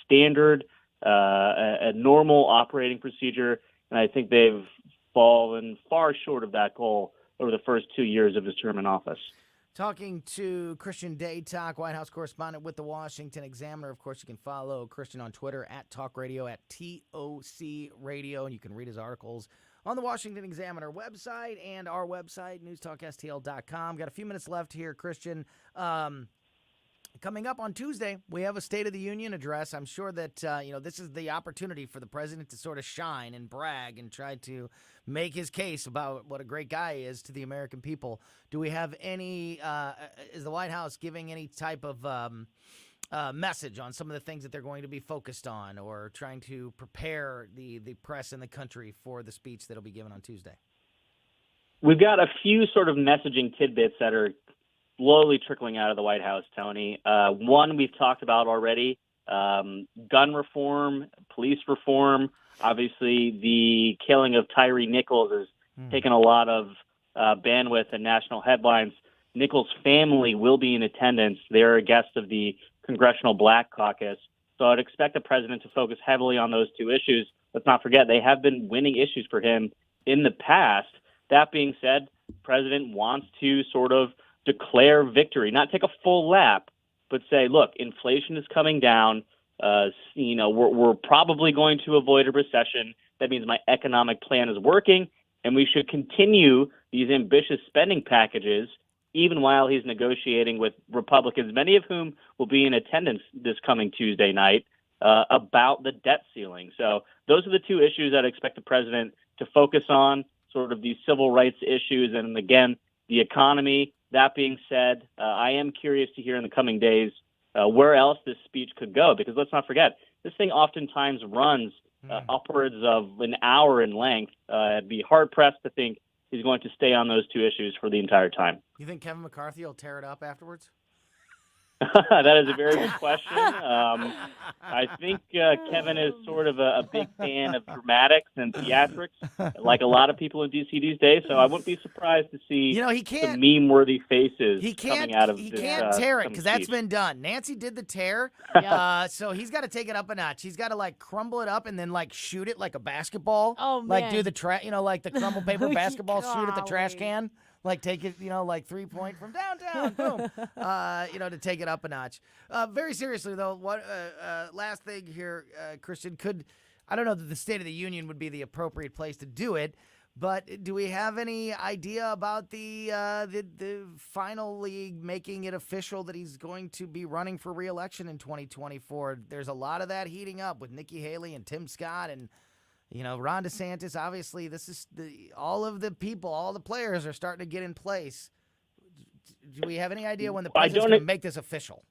standard, a normal operating procedure, and I think they've fallen far short of that goal over the first 2 years of his term in office. Talking to Christian Daytalk, White House correspondent with the Washington Examiner. Of course, you can follow Christian on Twitter at Talk Radio, at TOC Radio, and you can read his articles on the Washington Examiner website and our website, newstalkstl.com. Got a few minutes left here, Christian. Coming up on Tuesday, we have a State of the Union address. I'm sure that this is the opportunity for the president to sort of shine and brag and try to make his case about what a great guy he is to the American people. Do we have any? Is the White House giving any type of message on some of the things that they're going to be focused on, or trying to prepare the press in the country for the speech that'll be given on Tuesday? We've got a few sort of messaging tidbits that are slowly trickling out of the White House, Tony. One we've talked about already, gun reform, police reform. Obviously, the killing of Tyree Nichols has taken a lot of bandwidth and national headlines. Nichols' family will be in attendance. They're a guest of the Congressional Black Caucus. So I'd expect the president to focus heavily on those two issues. Let's not forget, they have been winning issues for him in the past. That being said, the president wants to sort of declare victory, not take a full lap, but say, look, inflation is coming down. We're probably going to avoid a recession. That means my economic plan is working, and we should continue these ambitious spending packages even while he's negotiating with Republicans, many of whom will be in attendance this coming Tuesday night, about the debt ceiling. So those are the two issues I'd expect the president to focus on, sort of these civil rights issues, and again, the economy. That being said, I am curious to hear in the coming days where else this speech could go, because let's not forget, this thing oftentimes runs upwards of an hour in length. I'd be hard-pressed to think he's going to stay on those two issues for the entire time. You think Kevin McCarthy will tear it up afterwards? That is a very good question. I think Kevin is sort of a big fan of dramatics and theatrics, like a lot of people in D.C. these days. So I wouldn't be surprised to see some meme-worthy faces coming out of this. He can't tear it because that's been done. Nancy did the tear, so he's got to take it up a notch. He's got to like crumble it up and then like shoot it like a basketball. Oh man! Like do the like the crumble paper basketball shoot at the trash can. Like take it, like 3-point from downtown, boom. To take it up a notch. Very seriously though, what last thing here, Christian, I don't know that the State of the Union would be the appropriate place to do it, but do we have any idea about the finally making it official that he's going to be running for re-election in 2024? There's a lot of that heating up with Nikki Haley and Tim Scott and Ron DeSantis. Obviously, this is all of the people, all the players are starting to get in place. Do we have any idea when the president's going to make this official?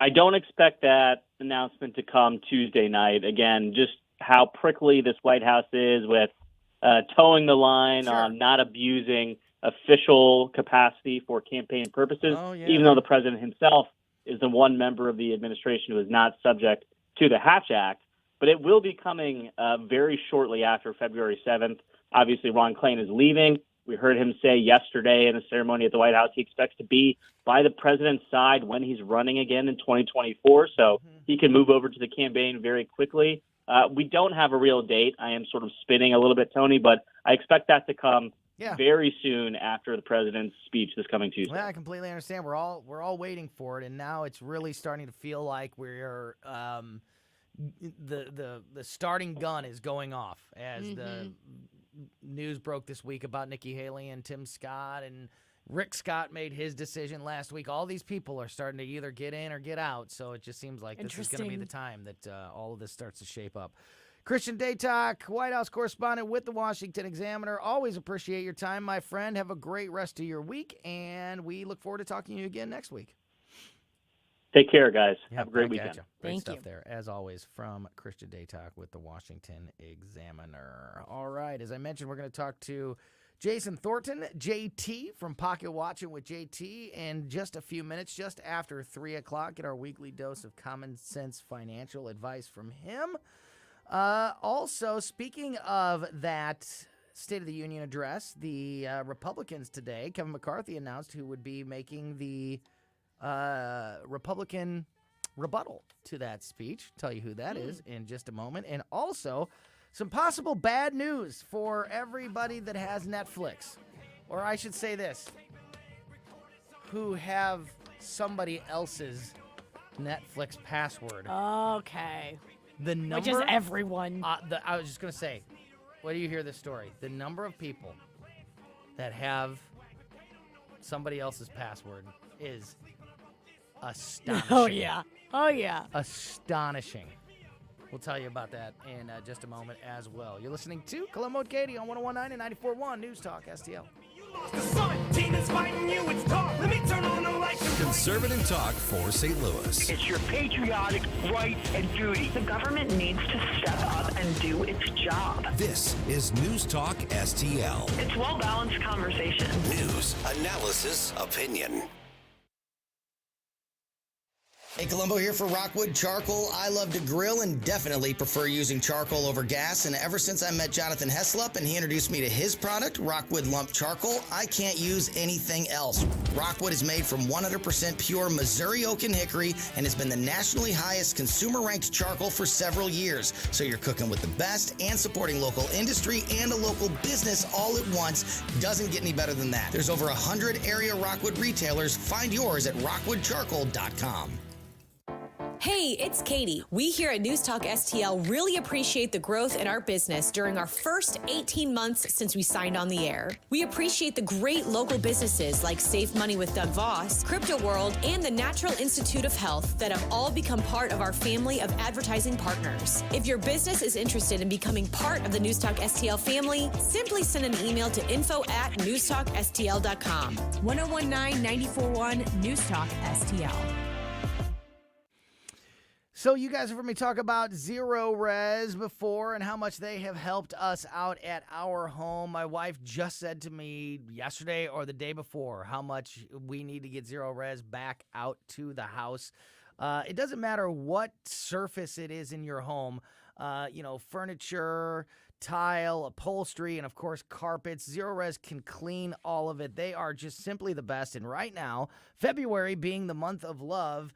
I don't expect that announcement to come Tuesday night. Again, just how prickly this White House is with towing the line on not abusing official capacity for campaign purposes, even though the president himself is the one member of the administration who is not subject to the Hatch Act. But it will be coming very shortly after February 7th. Obviously, Ron Klain is leaving. We heard him say yesterday in a ceremony at the White House he expects to be by the president's side when he's running again in 2024, so he can move over to the campaign very quickly. We don't have a real date. I am sort of spinning a little bit, Tony, but I expect that to come very soon after the president's speech this coming Tuesday. Well, I completely understand. We're all waiting for it, and now it's really starting to feel like we're the starting gun is going off as the news broke this week about Nikki Haley and Tim Scott, and Rick Scott made his decision last week. All these people are starting to either get in or get out, so it just seems like this is going to be the time that all of this starts to shape up. Christian Daytalk, White House correspondent with the Washington Examiner. Always appreciate your time, my friend. Have a great rest of your week, and we look forward to talking to you again next week. Take care, guys. Have a great weekend. Great stuff there, as always, from Christian Daytalk with the Washington Examiner. All right, as I mentioned, we're going to talk to Jason Thornton, JT, from Pocket Watching with JT, in just a few minutes, just after 3 o'clock. Get our weekly dose of common sense financial advice from him. Also, speaking of that State of the Union address, the Republicans today, Kevin McCarthy announced who would be making the Republican rebuttal to that speech. Tell you who that is in just a moment. And also some possible bad news for everybody that has Netflix. Or I should say this, who have somebody else's Netflix password. Okay. The number, which is everyone. I was just going to say, what do you hear this story? The number of people that have somebody else's password is astonishing. Oh, yeah. Astonishing. We'll tell you about that in just a moment as well. You're listening to Colombo Katie on 101.9 and 94.1 News Talk STL. Conservative talk for St. Louis. It's your patriotic right and duty. The government needs to step up and do its job. This is News Talk STL. It's well-balanced conversation. News, analysis, opinion. Hey, Colombo here for Rockwood Charcoal. I love to grill and definitely prefer using charcoal over gas. And ever since I met Jonathan Heslop and he introduced me to his product, Rockwood Lump Charcoal, I can't use anything else. Rockwood is made from 100% pure Missouri oak and hickory and has been the nationally highest consumer-ranked charcoal for several years. So you're cooking with the best and supporting local industry and a local business all at once. Doesn't get any better than that. There's over 100 area Rockwood retailers. Find yours at rockwoodcharcoal.com. Hey, it's Katie. We here at News Talk STL really appreciate the growth in our business during our first 18 months since we signed on the air. We appreciate the great local businesses like Save Money with Doug Voss, Crypto World, and the Natural Institute of Health that have all become part of our family of advertising partners. If your business is interested in becoming part of the News Talk STL family, simply send an email to info@newstalkstl.com. 1019-941 News Talk STL. So you guys have heard me talk about Zero Res before and how much they have helped us out at our home. My wife just said to me yesterday or the day before how much we need to get Zero Res back out to the house. It doesn't matter what surface it is in your home, furniture, tile, upholstery, and of course carpets. Zero Res can clean all of it. They are just simply the best. And right now, February being the month of love,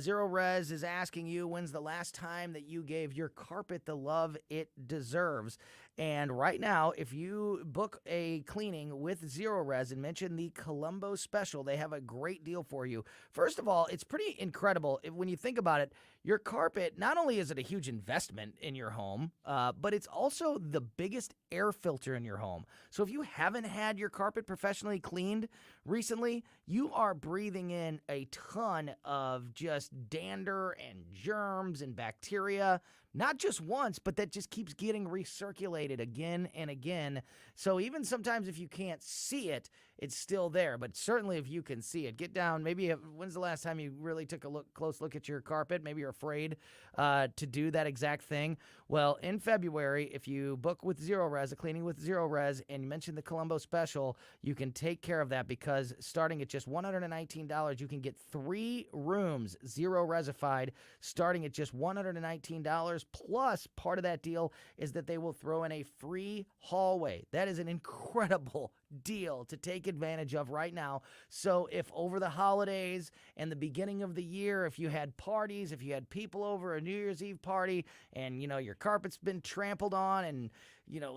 Zero Res is asking you, when's the last time that you gave your carpet the love it deserves? And right now, if you book a cleaning with Zero Res and mention the Colombo special, they have a great deal for you. First of all, it's pretty incredible. When you think about it, your carpet, not only is it a huge investment in your home, but it's also the biggest air filter in your home. So if you haven't had your carpet professionally cleaned recently, you are breathing in a ton of just dander and germs and bacteria, not just once, but that just keeps getting recirculated again and again. So even sometimes if you can't see it, it's still there. But certainly if you can see it, get down. Maybe when's the last time you really took a close look at your carpet? Maybe you're afraid to do that exact thing. Well, in February, if you book with Zero Res, a cleaning with Zero Res, and you mention the Colombo special, you can take care of that because starting at just $119, you can get 3 rooms Zero Resified starting at just $119. Plus, part of that deal is that they will throw in a free hallway. That is an incredible deal to take advantage of right now. So if over the holidays and the beginning of the year, if you had parties, if you had people over a New Year's Eve party and, your carpet's been trampled on and,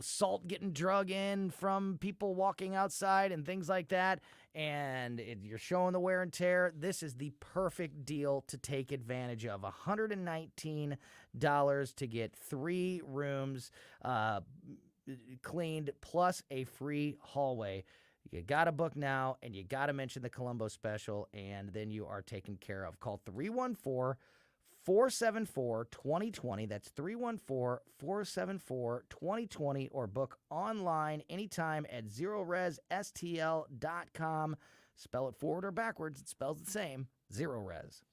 salt getting drug in from people walking outside and things like that, and you're showing the wear and tear, this is the perfect deal to take advantage of. $119 to get 3 rooms cleaned plus a free hallway. You got to book now, and you got to mention the Colombo special, and then you are taken care of. Call 314-474-2020. That's 314-474-2020, or book online anytime at ZeroResSTL.com. Spell it forward or backwards, it spells the same. Zero Res.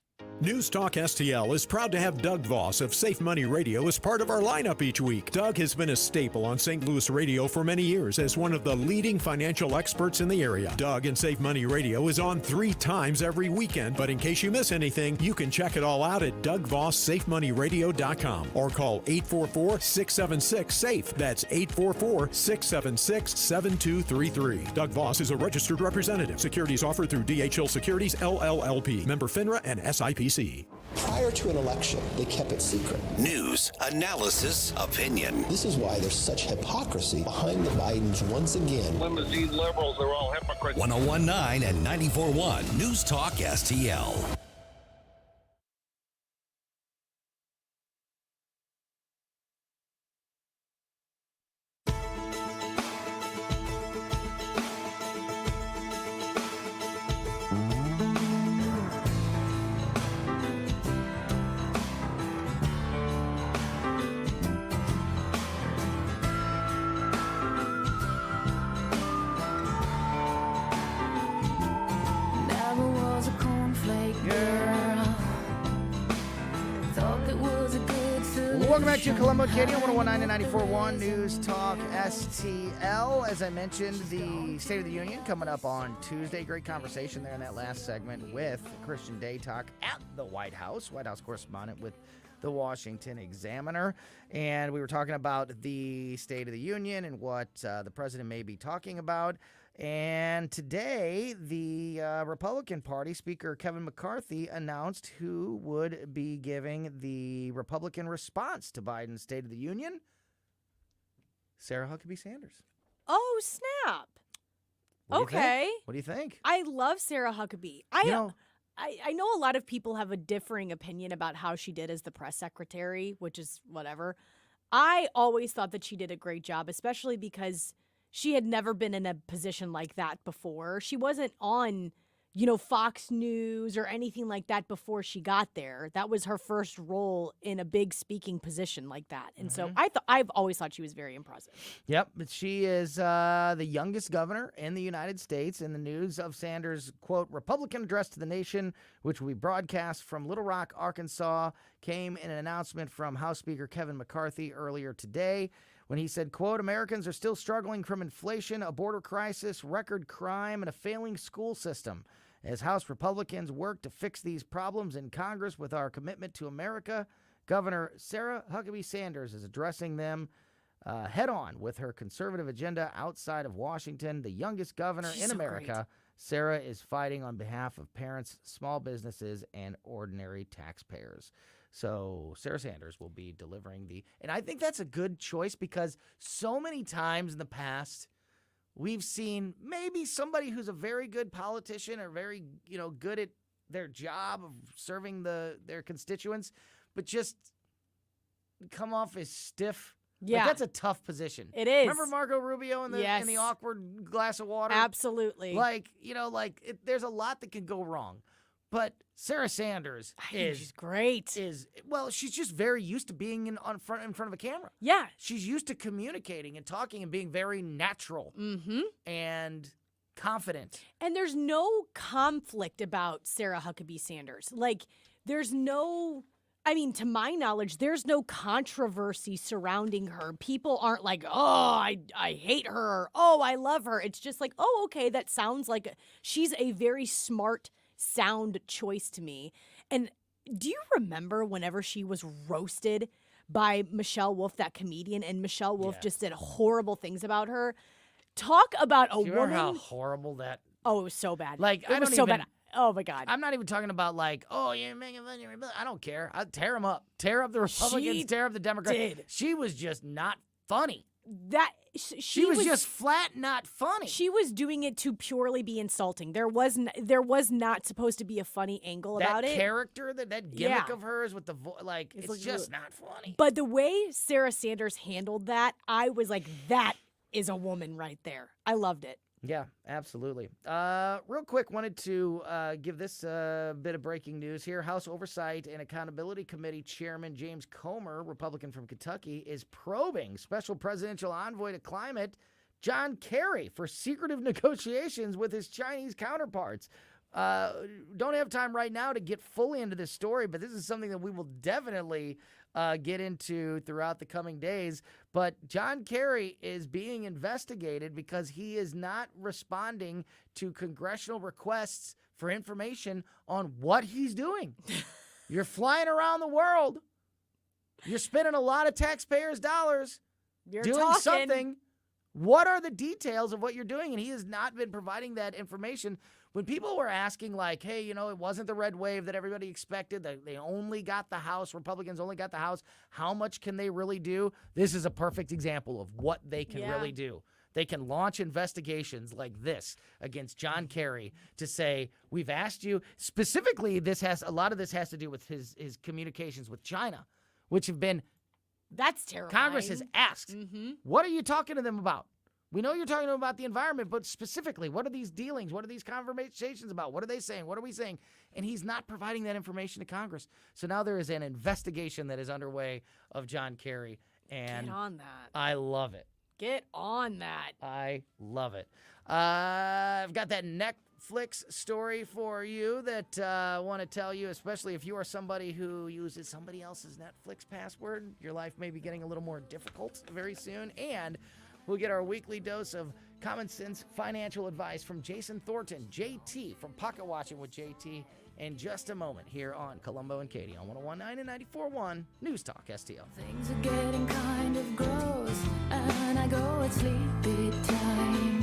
News Talk STL is proud to have Doug Voss of Safe Money Radio as part of our lineup each week. Doug has been a staple on St. Louis radio for many years as one of the leading financial experts in the area. Doug and Safe Money Radio is on 3 times every weekend, but in case you miss anything, you can check it all out at DougVossSafeMoneyRadio.com or call 844-676-SAFE. That's 844-676-7233. Doug Voss is a registered representative. Securities offered through DHL Securities, LLLP. Member FINRA and SIPC. Prior to an election, they kept it secret. News, analysis, opinion. This is why there's such hypocrisy behind the Bidens once again. Limousine liberals are all hypocrites. 1019 and 94.1 News Talk STL. Well, welcome back to Colombo Katie on 101.9 and 94.1 News Talk STL. As I mentioned, the State of the Union coming up on Tuesday. Great conversation there in that last segment with Christian Day Talk at the White House correspondent with the Washington Examiner. And we were talking about the State of the Union and what the president may be talking about. And today, the Republican Party Speaker Kevin McCarthy announced who would be giving the Republican response to Biden's State of the Union. Sarah Huckabee Sanders. Oh, snap. What do you think? What do you think? I love Sarah Huckabee. I know a lot of people have a differing opinion about how she did as the press secretary, which is whatever. I always thought that she did a great job, especially because she had never been in a position like that before. She wasn't on, Fox News or anything like that before she got there. That was her first role in a big speaking position like that. And so I've always thought she was very impressive. Yep, but she is the youngest governor in the United States. And the news of Sanders' quote, Republican address to the nation, which we broadcast from Little Rock, Arkansas, came in an announcement from House Speaker Kevin McCarthy earlier today, when he said, quote, Americans are still struggling from inflation, a border crisis, record crime, and a failing school system. As House Republicans work to fix these problems in Congress with our commitment to America, Governor Sarah Huckabee Sanders is addressing them head on with her conservative agenda outside of Washington. The youngest governor in America, great. Sarah is fighting on behalf of parents, small businesses, and ordinary taxpayers. So Sarah Sanders will be delivering and I think that's a good choice because so many times in the past, we've seen maybe somebody who's a very good politician or very, good at their job of serving their constituents, but just come off as stiff. Yeah. Like, that's a tough position. It is. Remember Marco Rubio in the awkward glass of water? Absolutely. There's a lot that can go wrong. But Sarah Sanders she's great. She's just very used to being in front of a camera. Yeah. She's used to communicating and talking and being very natural and confident. And there's no conflict about Sarah Huckabee Sanders. To my knowledge, there's no controversy surrounding her. People aren't like, oh, I hate her, or, oh, I love her. It's just like, oh, okay, that sounds like she's a very smart, sound choice to me. And do you remember whenever she was roasted by Michelle Wolf, that comedian, and Michelle Wolf just said horrible things about her? Talk about a do you woman. Remember how horrible that? Oh, it was so bad. It was so bad. Oh my God. I'm not even talking about you're making fun of your I don't care. I'd tear them up. Tear up the Republicans, tear up the Democrats. She was just not funny. She was just flat not funny. She was doing it to purely be insulting. There was not supposed to be a funny angle about it. That character, that gimmick of hers with the it's just not funny. But the way Sarah Sanders handled that, I was like, that is a woman right there. I loved it. Yeah, absolutely. Real quick, wanted to give this bit of breaking news here. House Oversight and Accountability Committee Chairman James Comer, Republican from Kentucky, is probing Special Presidential Envoy to Climate John Kerry for secretive negotiations with his Chinese counterparts. Don't have time right now to get fully into this story, but this is something that we will definitely get into throughout the coming days. But John Kerry is being investigated because he is not responding to congressional requests for information on what he's doing. You're flying around the world. You're spending a lot of taxpayers' dollars doing something. What are the details of what you're doing? And he has not been providing that information. When people were asking, hey, it wasn't the red wave that everybody expected, they only got the House, Republicans only got the House, how much can they really do? This is a perfect example of what they can really do. They can launch investigations like this against John Kerry to say, we've asked you, specifically, a lot of this has to do with his communications with China, which have been, that's terrifying. Congress has asked, what are you talking to them about? We know you're talking about the environment, but specifically, what are these dealings? What are these conversations about? What are they saying? What are we saying? And he's not providing that information to Congress. So now there is an investigation that is underway of John Kerry. And get on that. I love it. Get on that. I love it. I've got that Netflix story for you that I want to tell you, especially if you are somebody who uses somebody else's Netflix password. Your life may be getting a little more difficult very soon. And we'll get our weekly dose of common sense financial advice from Jason Thornton, JT, from Pocket Watching with JT, in just a moment here on Colombo and Katie on 101.9 and 94.1 News Talk STL. Things are getting kind of gross, and I go at sleepy time.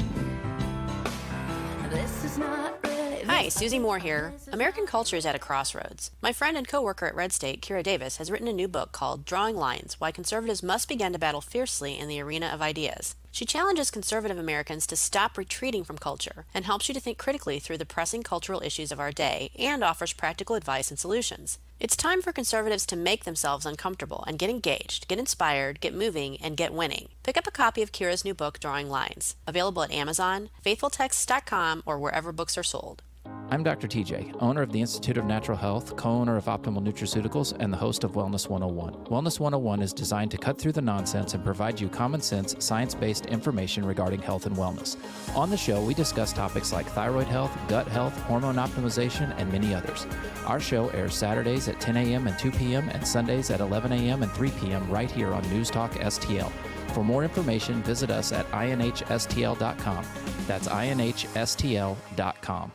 This is not really. Hi, Susie Moore here. American culture is at a crossroads. My friend and coworker at Red State, Kira Davis, has written a new book called Drawing Lines: Why Conservatives Must Begin to Battle Fiercely in the Arena of Ideas. She challenges conservative Americans to stop retreating from culture and helps you to think critically through the pressing cultural issues of our day and offers practical advice and solutions. It's time for conservatives to make themselves uncomfortable and get engaged, get inspired, get moving, and get winning. Pick up a copy of Kira's new book, Drawing Lines, available at Amazon, faithfultexts.com, or wherever books are sold. I'm Dr. TJ, owner of the Institute of Natural Health, co-owner of Optimal Nutraceuticals, and the host of Wellness 101. Wellness 101 is designed to cut through the nonsense and provide you common sense, science-based information regarding health and wellness. On the show, we discuss topics like thyroid health, gut health, hormone optimization, and many others. Our show airs Saturdays at 10 a.m. and 2 p.m. and Sundays at 11 a.m. and 3 p.m. right here on News Talk STL. For more information, visit us at inhstl.com. That's inhstl.com.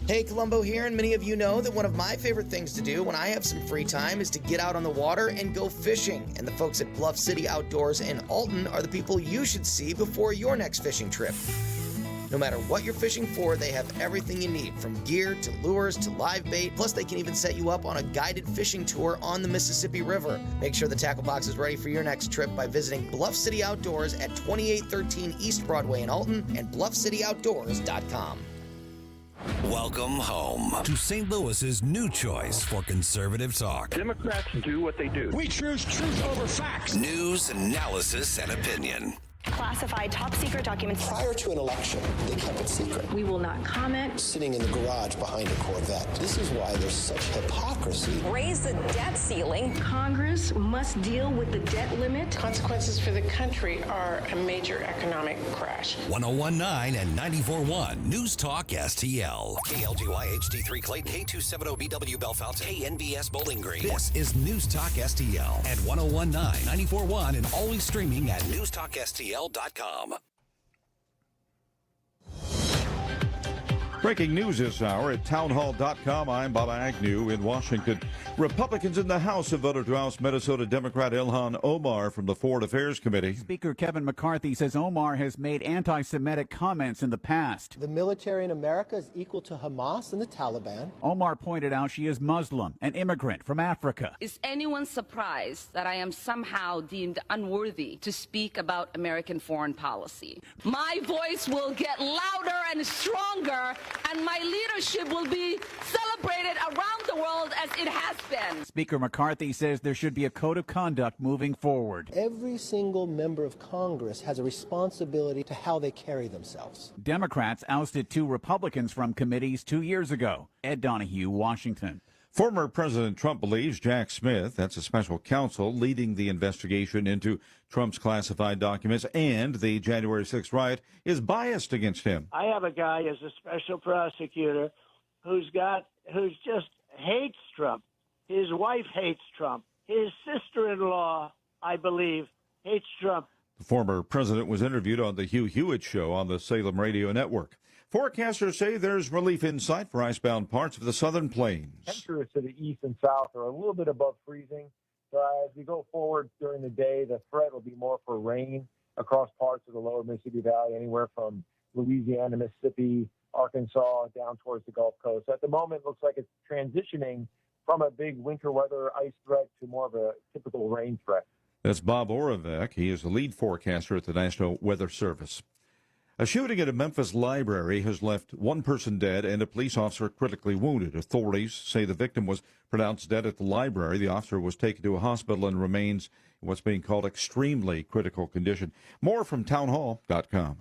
Hey, Colombo here, and many of you know that one of my favorite things to do when I have some free time is to get out on the water and go fishing. And the folks at Bluff City Outdoors in Alton are the people you should see before your next fishing trip. No matter what you're fishing for, they have everything you need, from gear to lures to live bait. Plus, they can even set you up on a guided fishing tour on the Mississippi River. Make sure the tackle box is ready for your next trip by visiting Bluff City Outdoors at 2813 East Broadway in Alton and bluffcityoutdoors.com. Welcome home to St. Louis's new choice for conservative talk. Democrats do what they do. We choose truth over facts. News, analysis, and opinion. Classified top secret documents. Prior to an election, they kept it secret. We will not comment. Sitting in the garage behind a Corvette. This is why there's such hypocrisy. Raise the debt ceiling. Congress must deal with the debt limit. Consequences for the country are a major economic crash. 101.9 and 94.1 News Talk STL. KLGY HD3 Clayton, K270BW Bellefonte, KNBS Bowling Green. This is News Talk STL at 101.9, 94.1, and always streaming at newstalkstl.com. Breaking news this hour at townhall.com. I'm Bob Agnew in Washington. Republicans in the House have voted to oust Minnesota Democrat Ilhan Omar from the Foreign Affairs Committee. Speaker Kevin McCarthy says Omar has made anti-Semitic comments in the past. The military in America is equal to Hamas and the Taliban. Omar pointed out she is Muslim, an immigrant from Africa. Is anyone surprised that I am somehow deemed unworthy to speak about American foreign policy? My voice will get louder and stronger, and my leadership will be celebrated around the world as it has been. Speaker McCarthy says there should be a code of conduct moving forward. Every single member of Congress has a responsibility to how they carry themselves. Democrats ousted 2 Republicans from committees 2 years ago. Ed Donahue, Washington. Former President Trump believes Jack Smith, that's a special counsel leading the investigation into Trump's classified documents and the January 6th riot, is biased against him. I have a guy as a special prosecutor who just hates Trump. His wife hates Trump. His sister-in-law, I believe, hates Trump. The former president was interviewed on the Hugh Hewitt Show on the Salem Radio Network. Forecasters say there's relief in sight for icebound parts of the southern plains. Temperatures to the east and south are a little bit above freezing. So as we go forward during the day, the threat will be more for rain across parts of the lower Mississippi Valley, anywhere from Louisiana, Mississippi, Arkansas, down towards the Gulf Coast. At the moment, it looks like it's transitioning from a big winter weather ice threat to more of a typical rain threat. That's Bob Oravec. He is the lead forecaster at the National Weather Service. A shooting at a Memphis library has left one person dead and a police officer critically wounded. Authorities say the victim was pronounced dead at the library. The officer was taken to a hospital and remains in what's being called extremely critical condition. More from townhall.com.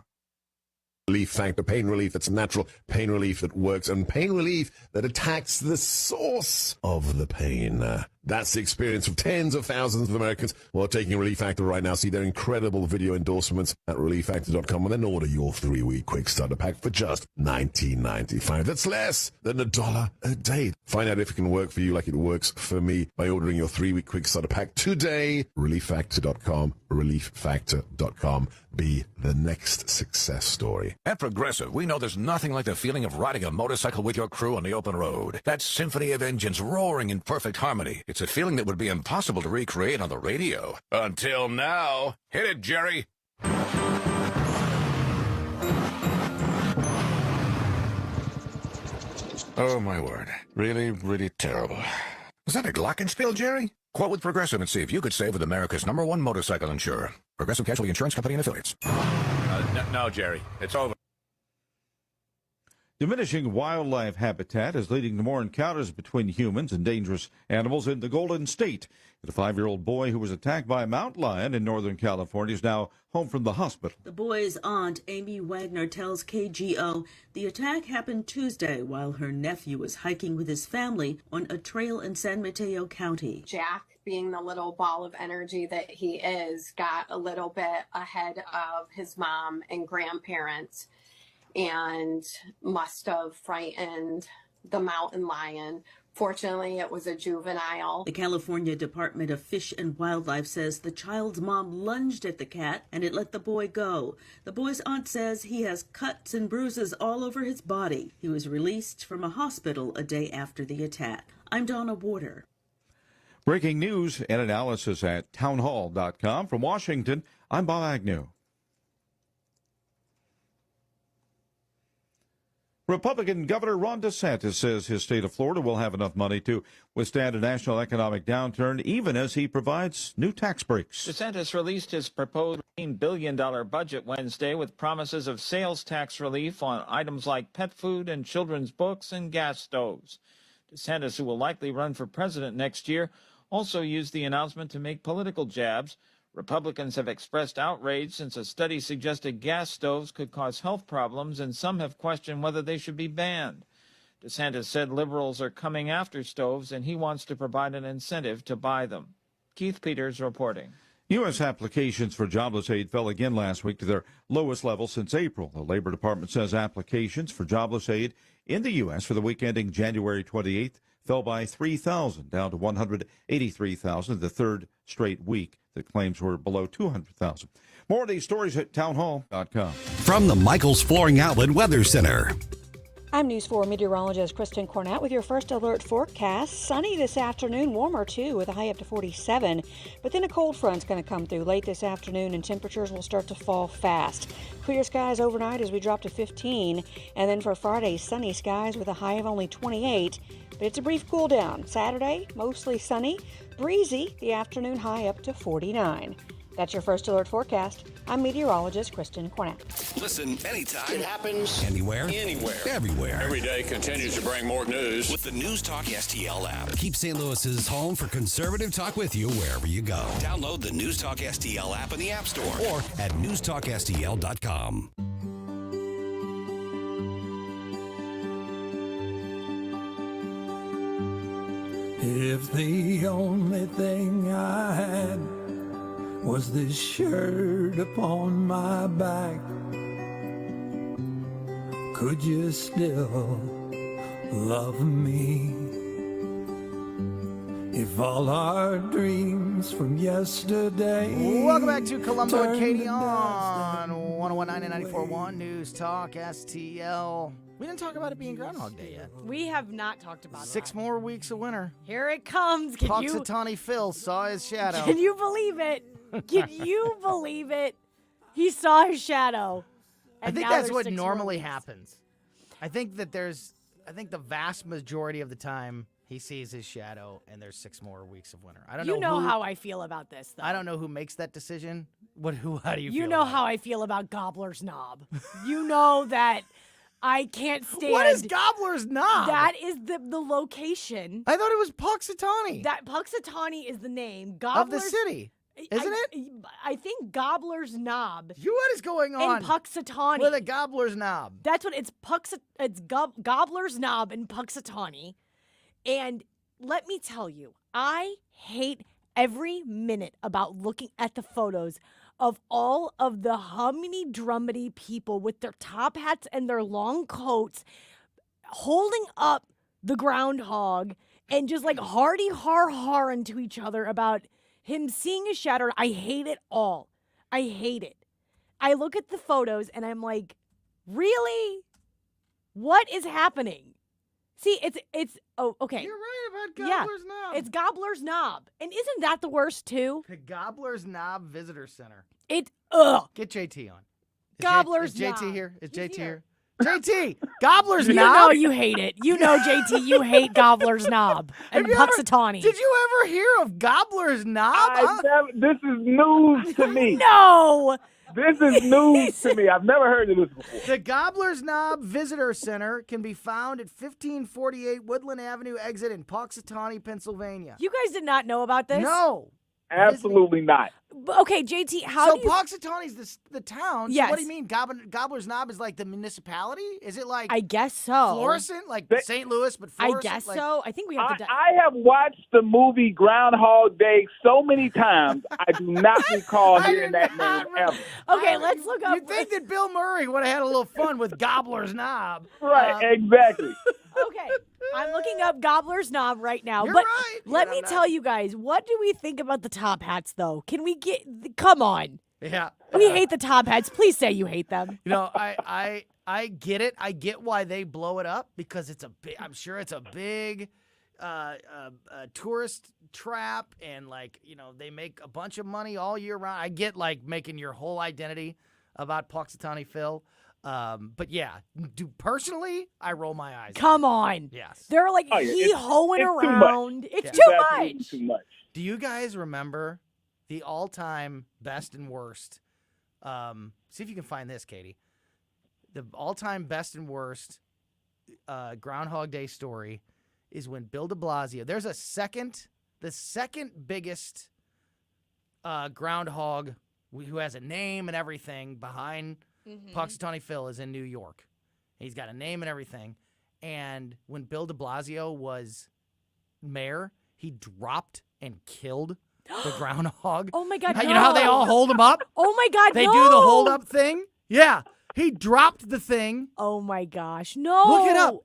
Relief factor, pain relief that's natural, pain relief that works, and pain relief that attacks the source of the pain. That's the experience of tens of thousands of Americans who are taking Relief Factor right now. See their incredible video endorsements at relieffactor.com and then order your 3-week quick starter pack for just $19.95. That's less than $1 a day. Find out if it can work for you like it works for me by ordering your 3-week quick starter pack today. relieffactor.com, relieffactor.com. Be the next success story. At Progressive, we know there's nothing like the feeling of riding a motorcycle with your crew on the open road. That symphony of engines roaring in perfect harmony. It's a feeling that would be impossible to recreate on the radio. Until now. Hit it, Jerry. Oh, my word. Really, really terrible. Was that a glockenspiel, Jerry? Quote with Progressive and see if you could save with America's #1 motorcycle insurer. Progressive Casualty Insurance Company and Affiliates. No, Jerry. It's over. Diminishing wildlife habitat is leading to more encounters between humans and dangerous animals in the Golden State. The 5-year-old boy who was attacked by a mountain lion in Northern California is now home from the hospital. The boy's aunt, Amy Wagner, tells KGO the attack happened Tuesday while her nephew was hiking with his family on a trail in San Mateo County. Jack, being the little ball of energy that he is, got a little bit ahead of his mom and grandparents and must have frightened the mountain lion. Fortunately, it was a juvenile. The California Department of Fish and Wildlife says the child's mom lunged at the cat and it let the boy go. The boy's aunt says he has cuts and bruises all over his body. He was released from a hospital a day after the attack. I'm Donna Warder. Breaking news and analysis at townhall.com. From Washington, I'm Bob Agnew. Republican Governor Ron DeSantis says his state of Florida will have enough money to withstand a national economic downturn, even as he provides new tax breaks. DeSantis released his proposed $15 billion budget Wednesday with promises of sales tax relief on items like pet food and children's books and gas stoves. DeSantis, who will likely run for president next year, also used the announcement to make political jabs. Republicans have expressed outrage since a study suggested gas stoves could cause health problems, and some have questioned whether they should be banned. DeSantis said liberals are coming after stoves, and he wants to provide an incentive to buy them. Keith Peters reporting. U.S. applications for jobless aid fell again last week to their lowest level since April. The Labor Department says applications for jobless aid in the U.S. for the week ending January 28th fell by 3,000, down to 183,000, the third straight week that claims were below 200,000. More of these stories at townhall.com. From the Michaels Flooring Outlet Weather Center. I'm News 4 meteorologist Kristen Cornett with your first alert forecast. Sunny this afternoon, warmer too, with a high up to 47. But then a cold front's going to come through late this afternoon and temperatures will start to fall fast. Clear skies overnight as we drop to 15. And then for Friday, sunny skies with a high of only 28. But it's a brief cool down. Saturday, mostly sunny, breezy, the afternoon high up to 49. That's your first alert forecast. I'm meteorologist Kristen Cornett. Listen anytime. It happens Anywhere. Everywhere. Every day continues to bring more news. With the News Talk STL app. Keep St. Louis's home for conservative talk with you wherever you go. Download the News Talk STL app in the App Store or at newstalkstl.com. If the only thing I had was this shirt upon my back, could you still love me? If all our dreams from yesterday. Welcome back to Colombo and Katie on 101.9 and 94.1 News Talk STL. We didn't talk about it being Groundhog Day yet. We have not talked about 6 more weeks of winter. Here it comes. Punxsutawney Phil saw his shadow. Can you believe it? Can you believe it? He saw his shadow. I think that's what normally happens. I think the vast majority of the time he sees his shadow and there's 6 more weeks of winter. I don't know. You know how I feel about this, though. I don't know who makes that decision. How do you feel? You know how I feel about Gobbler's Knob. You know that I can't stand. What is Gobbler's Knob? That is the location. I thought it was Punxsutawney. That Punxsutawney is the name. Of the city. Isn't it? I think Gobbler's Knob. What is going on? In Punxsutawney. With a Gobbler's Knob. That's what it's. It's Gobbler's Knob in Punxsutawney, and let me tell you, I hate every minute about looking at the photos of all of the hummity drummity people with their top hats and their long coats holding up the groundhog and just like hardy har to each other about him seeing a shadow. I hate it all. I hate it. I look at the photos and I'm like, really? What is happening? See, it's okay. You're right about Gobbler's Knob. It's Gobbler's Knob. And isn't that the worst too? The Gobbler's Knob Visitor Center. Get JT on. Gobbler's Is JT Knob. here? Is JT here? JT, Gobbler's You Knob. know you hate it. You know, JT, you hate Gobbler's Knob and Puxatawny. Did you ever hear of Gobbler's Knob? This is news to me. No. This is news to me. I've never heard of this before. The Gobbler's Knob Visitor Center can be found at 1548 Woodland Avenue exit in Puxatawny, Pennsylvania. You guys did not know about this? No. Absolutely not. Okay, JT, how do you... Puxatawny's the town. Yes. So what do you mean? Gobbler's Knob is like the municipality? Is it like... I guess so. Florissant? Like St. Louis, but Florissant? I guess so. I think we have to... I have watched the movie Groundhog Day so many times, I do not recall hearing that name ever. Okay, let's look up... You'd think that Bill Murray would have had a little fun with Gobbler's Knob. Right, exactly. Okay, I'm looking up Gobbler's Knob right now. You're but right. let me tell you guys, what do we think about the top hats, though? Can we get... Come on. Yeah. We hate the top hats. Please say you hate them. You know, I get it. I get why they blow it up because it's a big. I'm sure it's a big tourist trap, and like they make a bunch of money all year round. I get like making your whole identity about Puxatawny Phil. But yeah, personally, I roll my eyes. Come on. Yes. They're like hee-hoeing around. It's too much. Do you guys remember the all-time best and worst? See if you can find this, Katie. The all-time best and worst Groundhog Day story is when Bill de Blasio. There's the second biggest groundhog who has a name and everything behind Puxatawny Phil is in New York. He's got a name and everything. And when Bill de Blasio was mayor, he dropped and killed the groundhog. Oh my God! You know how they all hold him up? Oh my God! They do the hold up thing. Yeah, he dropped the thing. Oh my gosh! No. Look it up.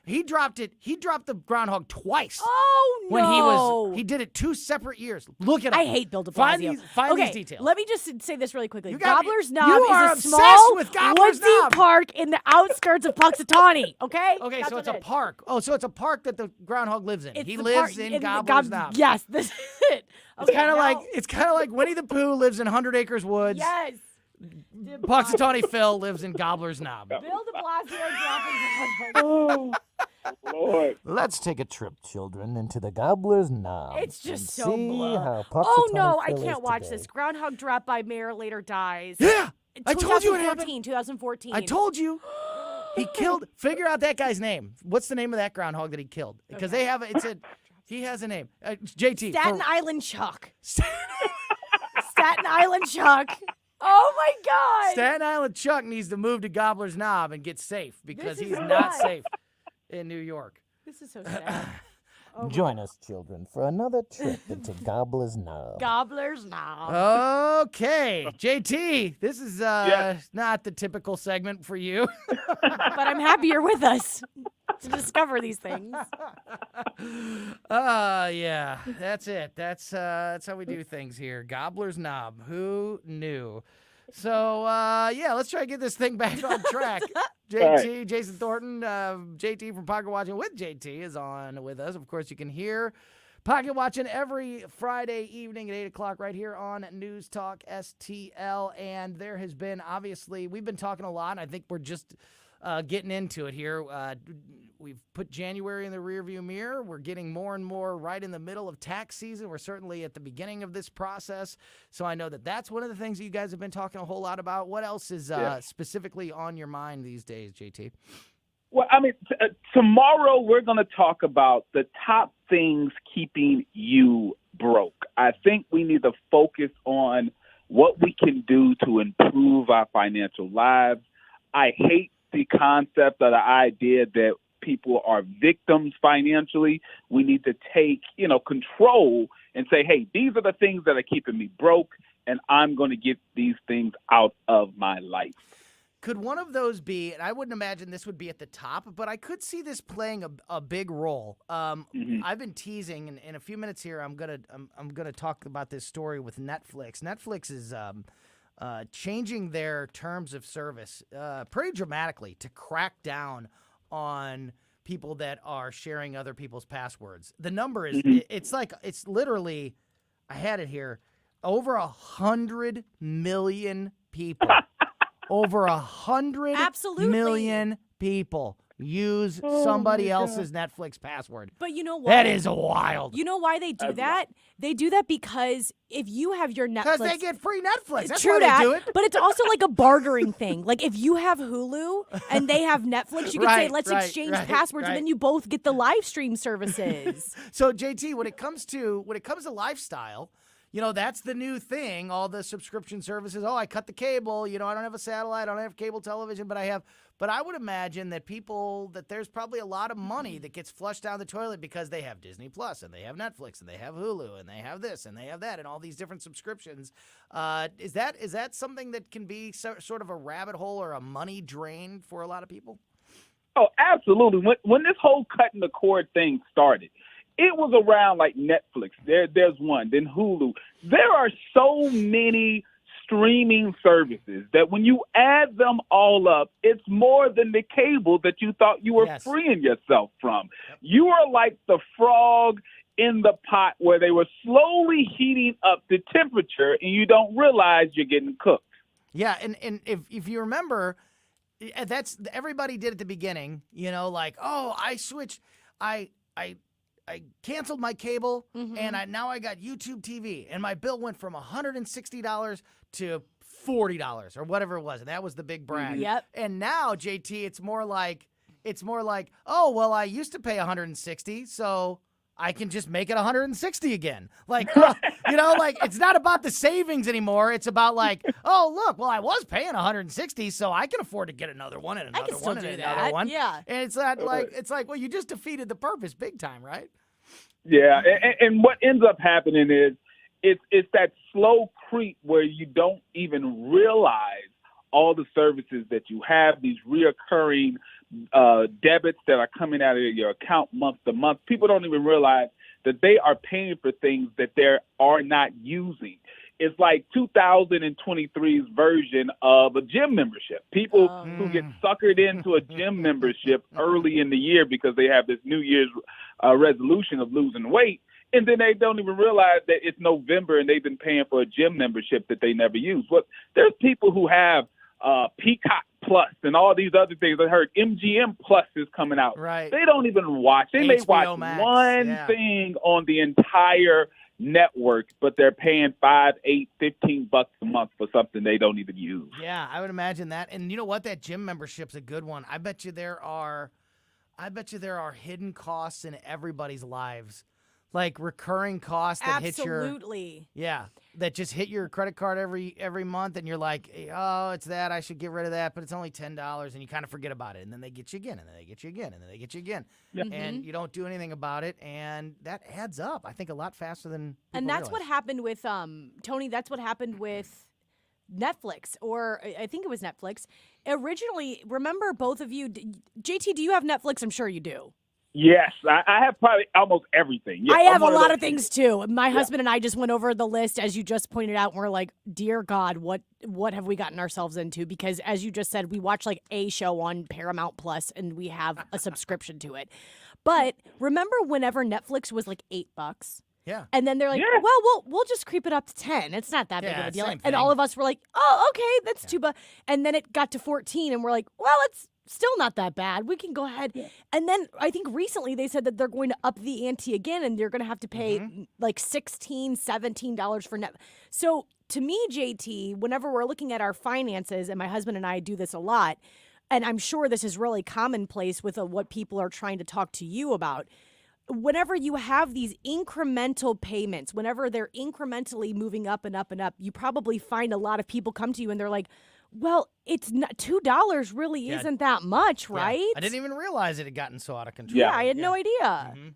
He dropped it. He dropped the groundhog twice. Oh no! When he did it 2 separate years. Look it up. I hate Bill de Blasio. Find these details. Let me just say this really quickly. You Gobbler's Knob are is a small with Gobbler's woodsy Knob. park in the outskirts of Puxatawny. Okay. Okay, That's so what it's a it is. park. Oh, so it's a park that the groundhog lives in. It's He the lives park in Gobbler's Knob. Yes, this is it. It's Okay, kind of now- like Winnie the Pooh lives in 100 Acres Woods. Yes. Puxatawny Phil lives in Gobbler's Knob. Bill de Blasio dropping. Oh, Lord. Let's take a trip, children, into the Gobbler's Knob. It's just and so see blah. how Oh no, Puxatawny I Phil can't is watch today. this. Groundhog drop by mayor later dies. Yeah, I told you what happened. 2014. I told you. He killed. Figure out that guy's name. What's the name of that groundhog that he killed? Because they have he has a name. JT. Staten Island Chuck. Staten Island Chuck. Oh my God. Staten Island Chuck needs to move to Gobbler's Knob and get safe because This he's is not not- safe in New York. This is so sad. Join us, children, for another trip into Gobbler's Knob. Gobbler's Knob. Okay, JT, this is not the typical segment for you. But I'm happy you're with us to discover these things. Yeah, that's it. That's how we do things here. Gobbler's Knob. Who knew? So, let's try to get this thing back on track. JT, Jason Thornton, JT from Pocket Watching with JT is on with us. Of course, you can hear Pocket Watching every Friday evening at 8 o'clock right here on News Talk STL. And there has been, obviously, we've been talking a lot, and I think we're just getting into it here. We've put January in the rearview mirror. We're getting more and more right in the middle of tax season. We're certainly at the beginning of this process. So I know that that's one of the things that you guys have been talking a whole lot about. What else is specifically on your mind these days, JT? Well, I mean, tomorrow we're going to talk about the top things keeping you broke. I think we need to focus on what we can do to improve our financial lives. I hate the concept or the idea that people are victims financially. We need to take, control and say, hey, these are the things that are keeping me broke, and I'm going to get these things out of my life. Could one of those be, and I wouldn't imagine this would be at the top, but I could see this playing a big role. I've been teasing, and in a few minutes here, I'm gonna talk about this story with Netflix. Netflix is changing their terms of service pretty dramatically to crack down on people that are sharing other people's passwords. The number is, it's literally, I had it here, over 100 million people. Over 100 million people use somebody else's Netflix password. But you know what? That is wild. You know why they do that? They do that because if you have your Netflix... Because they get free Netflix. That's True why that, they do it. But it's also like a bartering thing. Like if you have Hulu and they have Netflix, you could say, let's exchange passwords, and then you both get the live stream services. So, JT, when it comes to lifestyle... that's the new thing, all the subscription services. Oh, I cut the cable. I don't have a satellite. I don't have cable television, but I have. But I would imagine that there's probably a lot of money that gets flushed down the toilet because they have Disney Plus and they have Netflix and they have Hulu and they have this and they have that and all these different subscriptions. Is that something that can be sort of a rabbit hole or a money drain for a lot of people? Oh, absolutely. When this whole cutting the cord thing started, it was around like Netflix. There's one, then Hulu. There are so many streaming services that when you add them all up, it's more than the cable that you thought you were freeing yourself from. Yep. You are like the frog in the pot where they were slowly heating up the temperature and you don't realize you're getting cooked. Yeah, and if you remember, that's everybody did at the beginning, like, oh, I switched, I canceled my cable, and now I got YouTube TV, and my bill went from $160 to $40 or whatever it was, and that was the big brag. Yep. And now, JT, it's more like, oh, well, I used to pay $160, so I can just make it $160 again. Like, it's not about the savings anymore. It's about like, oh, look, well, I was paying $160, so I can afford to get another one and another one and another one. Yeah. And it's not like, well, you just defeated the purpose big time, right? Yeah, and what ends up happening is it's that slow creep where you don't even realize all the services that you have, these reoccurring debits that are coming out of your account month to month. People don't even realize that they are paying for things that they are not using. It's like 2023's version of a gym membership. People who get suckered into a gym membership early in the year because they have this New Year's resolution of losing weight, and then they don't even realize that it's November and they've been paying for a gym membership that they never use. Well, there's people who have Peacock Plus and all these other things. I heard MGM Plus is coming out. Right. They don't even watch. They may watch Max, one thing on the entire network, but they're paying $5, $8, $15 a month for something they don't even use. Yeah, I would imagine that. And you know what? That gym membership's a good one. I bet you there are hidden costs in everybody's lives. Like recurring costs that hit your... Absolutely. Yeah, that just hit your credit card every month, and you're like, oh, it's that, I should get rid of that, but it's only $10, and you kind of forget about it, and then they get you again, and then they get you again, and then they get you again, and you don't do anything about it, and that adds up, I think, a lot faster than people And that's realize. what happened with, Tony, that's what happened with Netflix, or I think it was Netflix. Originally, remember both of you, JT, do you have Netflix? I'm sure you do. Yes, I have probably almost everything. Yes, I have a lot of things too. My husband and I just went over the list, as you just pointed out, and we're like, dear God, what have we gotten ourselves into? Because as you just said, we watch like a show on Paramount Plus and we have a subscription to it. But remember whenever Netflix was like $8? Yeah. And then they're like, well, we'll just creep it up to 10. It's not that big of a deal. And all of us were like, oh, okay, that's $2. And then it got to 14 and we're like, well, it's still not that bad. We can go ahead. Yeah. And then I think recently they said that they're going to up the ante again and they're going to have to pay like $16, $17 for net. So to me, JT, whenever we're looking at our finances, and my husband and I do this a lot, and I'm sure this is really commonplace with what people are trying to talk to you about, whenever you have these incremental payments, whenever they're incrementally moving up and up and up, you probably find a lot of people come to you and they're like, Well, it's not $2 really isn't that much, right? Yeah. I didn't even realize it had gotten so out of control. Yeah, I had no idea. Mm-hmm.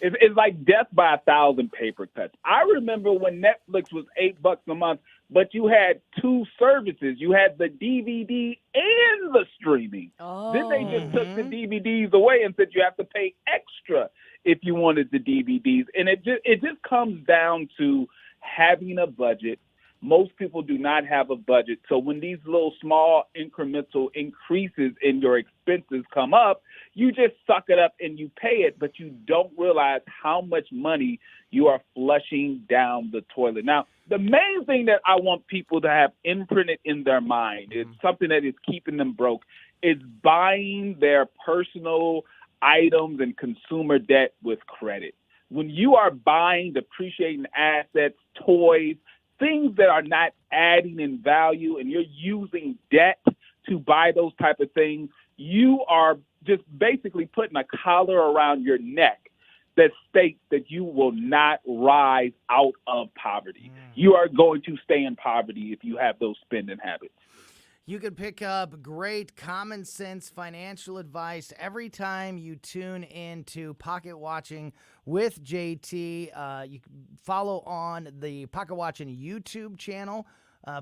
It's like death by 1,000 paper cuts. I remember when Netflix was $8 a month, but you had two services. You had the DVD and the streaming. Oh. Then they just took the DVDs away and said you have to pay extra if you wanted the DVDs. And it just comes down to having a budget. Most people do not have a budget. So when these little small incremental increases in your expenses come up, you just suck it up and you pay it, but you don't realize how much money you are flushing down the toilet. Now, the main thing that I want people to have imprinted in their mind, it's something that is keeping them broke, is buying their personal items and consumer debt with credit. When you are buying depreciating assets, toys, things that are not adding in value, and you're using debt to buy those type of things, you are just basically putting a collar around your neck that states that you will not rise out of poverty. You are going to stay in poverty if you have those spending habits. You can pick up great common sense financial advice every time you tune into Pocket Watching with JT. You can follow on the Pocket Watching YouTube channel.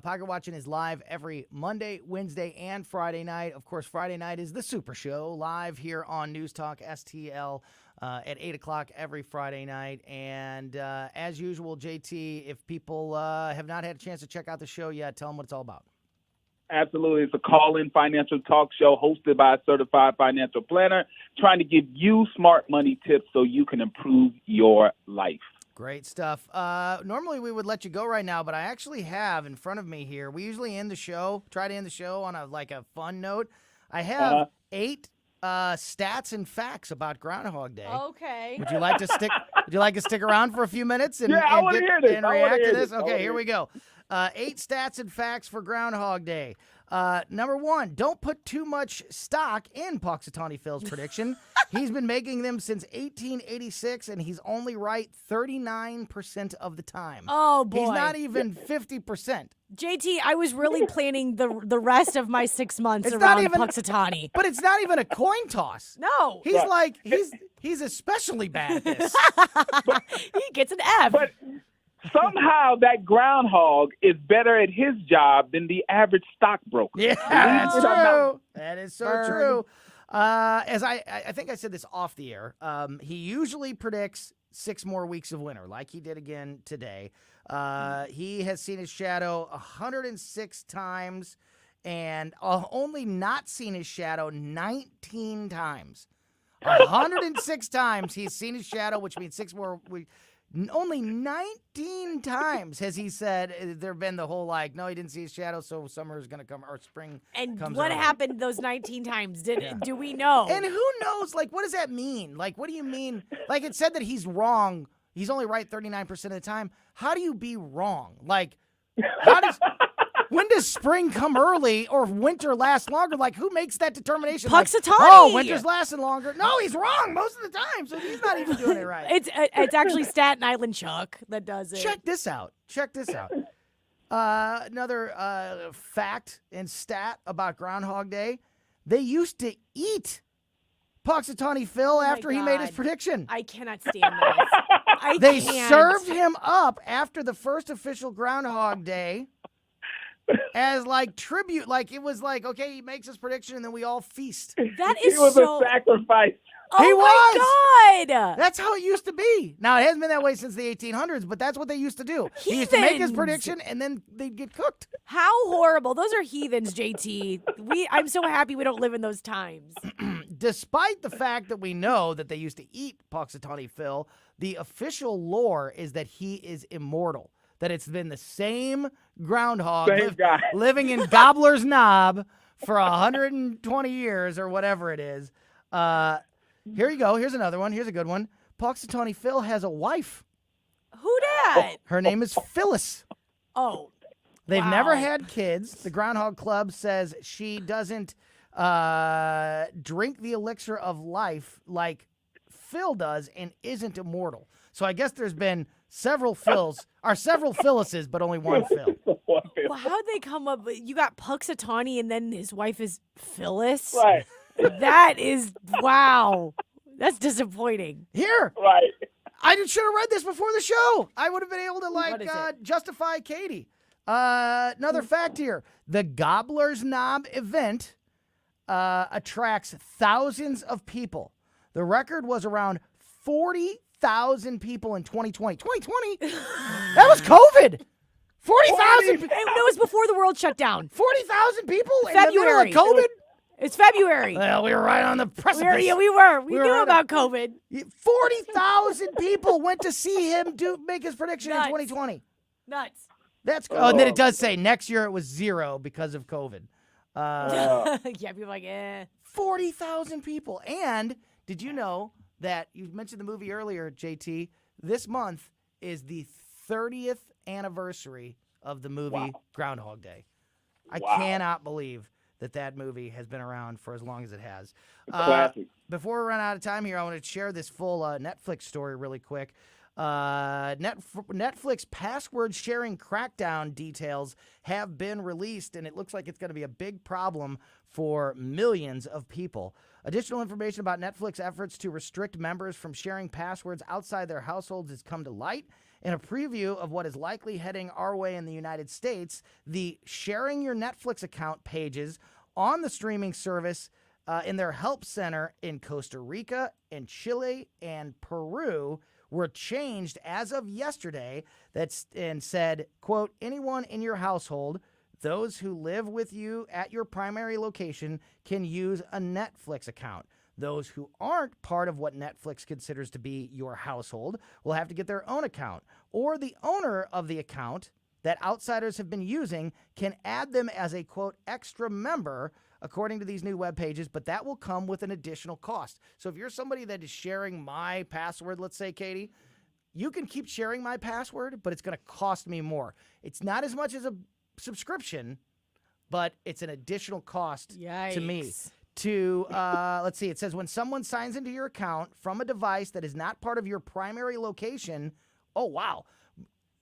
Pocket Watching is live every Monday, Wednesday, and Friday night. Of course, Friday night is the Super Show, live here on News Talk STL at 8 o'clock every Friday night. And as usual, JT, if people have not had a chance to check out the show yet, tell them what it's all about. Absolutely. It's a call-in financial talk show hosted by a certified financial planner trying to give you smart money tips so you can improve your life. Great stuff. Normally we would let you go right now, but I actually have in front of me here. We usually try to end the show on a fun note. I have 8 stats and facts about Groundhog Day. Okay. Would you like to stick around for a few minutes and I want to hear this. react to this? Okay, here we go. 8 stats and facts for Groundhog Day. Number 1, don't put too much stock in Punxsutawney Phil's prediction. He's been making them since 1886, and he's only right 39% of the time. Oh, boy. He's not even 50%. JT, I was really planning the rest of my 6 months around Punxsutawney. But it's not even a coin toss. No. He's especially bad at this. He gets an F. But somehow that groundhog is better at his job than the average stockbroker. Yeah, that's true. That is so true. As I think I said this off the air, he usually predicts 6 more weeks of winter, like he did again today. He has seen his shadow 106 times and only not seen his shadow 19 times. 106 times he's seen his shadow, which means 6 more weeks. Only 19 times has he said there have been the whole no, he didn't see his shadow, so summer is going to come or spring. And comes what early. happened those 19 times? Do we know? And who knows? What does that mean? What do you mean? It said that he's wrong. He's only right 39% of the time. How do you be wrong? When does spring come early or winter last longer? Who makes that determination? Punxsutawney. Winter's lasting longer. No, he's wrong most of the time, so he's not even doing it right. It's actually Staten Island Chuck that does it. Check this out. Another fact and stat about Groundhog Day. They used to eat Punxsutawney Phil after he made his prediction. I cannot stand this. They served him up after the first official Groundhog Day as tribute. It was okay, he makes his prediction and then we all feast. That is He was a sacrifice. Oh, my God. That's how it used to be. Now, it hasn't been that way since the 1800s, but that's what they used to do. He used to make his prediction, and then they'd get cooked. How horrible. Those are heathens, JT. I'm so happy we don't live in those times. Despite the fact that we know that they used to eat Punxsutawney Phil, the official lore is that he is immortal, that it's been the same groundhog living in Gobbler's Knob for 120 years or whatever it is. Here you go. Here's another one. Here's a good one. Punxsutawney Phil has a wife. Who dat? Her name is Phyllis. Oh. They've never had kids. The Groundhog Club says she doesn't drink the elixir of life like Phil does and isn't immortal. So I guess there's been several Phils, or several Phyllises, but only one Phil. Well, how'd they come up? You got Puxatawny, and then his wife is Phyllis. Right. That is wow. That's disappointing. Here. Right. I should have read this before the show. I would have been able to What is it? justify Katie. Another fact here: the Gobbler's Knob event attracts thousands of people. The record was around 40,000 people in 2020. 2020? That was COVID. 40,000. It was before the world shut down. 40,000 people February. in the middle of COVID? It's February. Well, we were right on the precipice. We were. We knew right about COVID. 40,000 people went to see him make his prediction in 2020. Nuts. That's and then it does say next year it was 0 because of COVID. Yeah, people are like, 40,000 people. And did you know that you mentioned the movie earlier, JT? This month is the 30th anniversary of the movie Groundhog Day. I cannot believe that movie has been around for as long as it has. Classic. Before we run out of time here, I want to share this full Netflix story really quick. Netflix password sharing crackdown details have been released, and it looks like it's going to be a big problem for millions of people. Additional information about Netflix efforts to restrict members from sharing passwords outside their households has come to light. In a preview of what is likely heading our way in the United States, the Sharing Your Netflix Account pages on the streaming service in their help center in Costa Rica and Chile and Peru were changed as of yesterday and said, quote, anyone in your household, those who live with you at your primary location, can use a Netflix account. Those who aren't part of what Netflix considers to be your household will have to get their own account, or the owner of the account that outsiders have been using can add them as a, quote, extra member, according to these new web pages, but that will come with an additional cost. So if you're somebody that is sharing my password, let's say, Katie, you can keep sharing my password, but it's going to cost me more. It's not as much as a subscription, but it's an additional cost to me. Let's see, it says when someone signs into your account from a device that is not part of your primary location, oh, wow.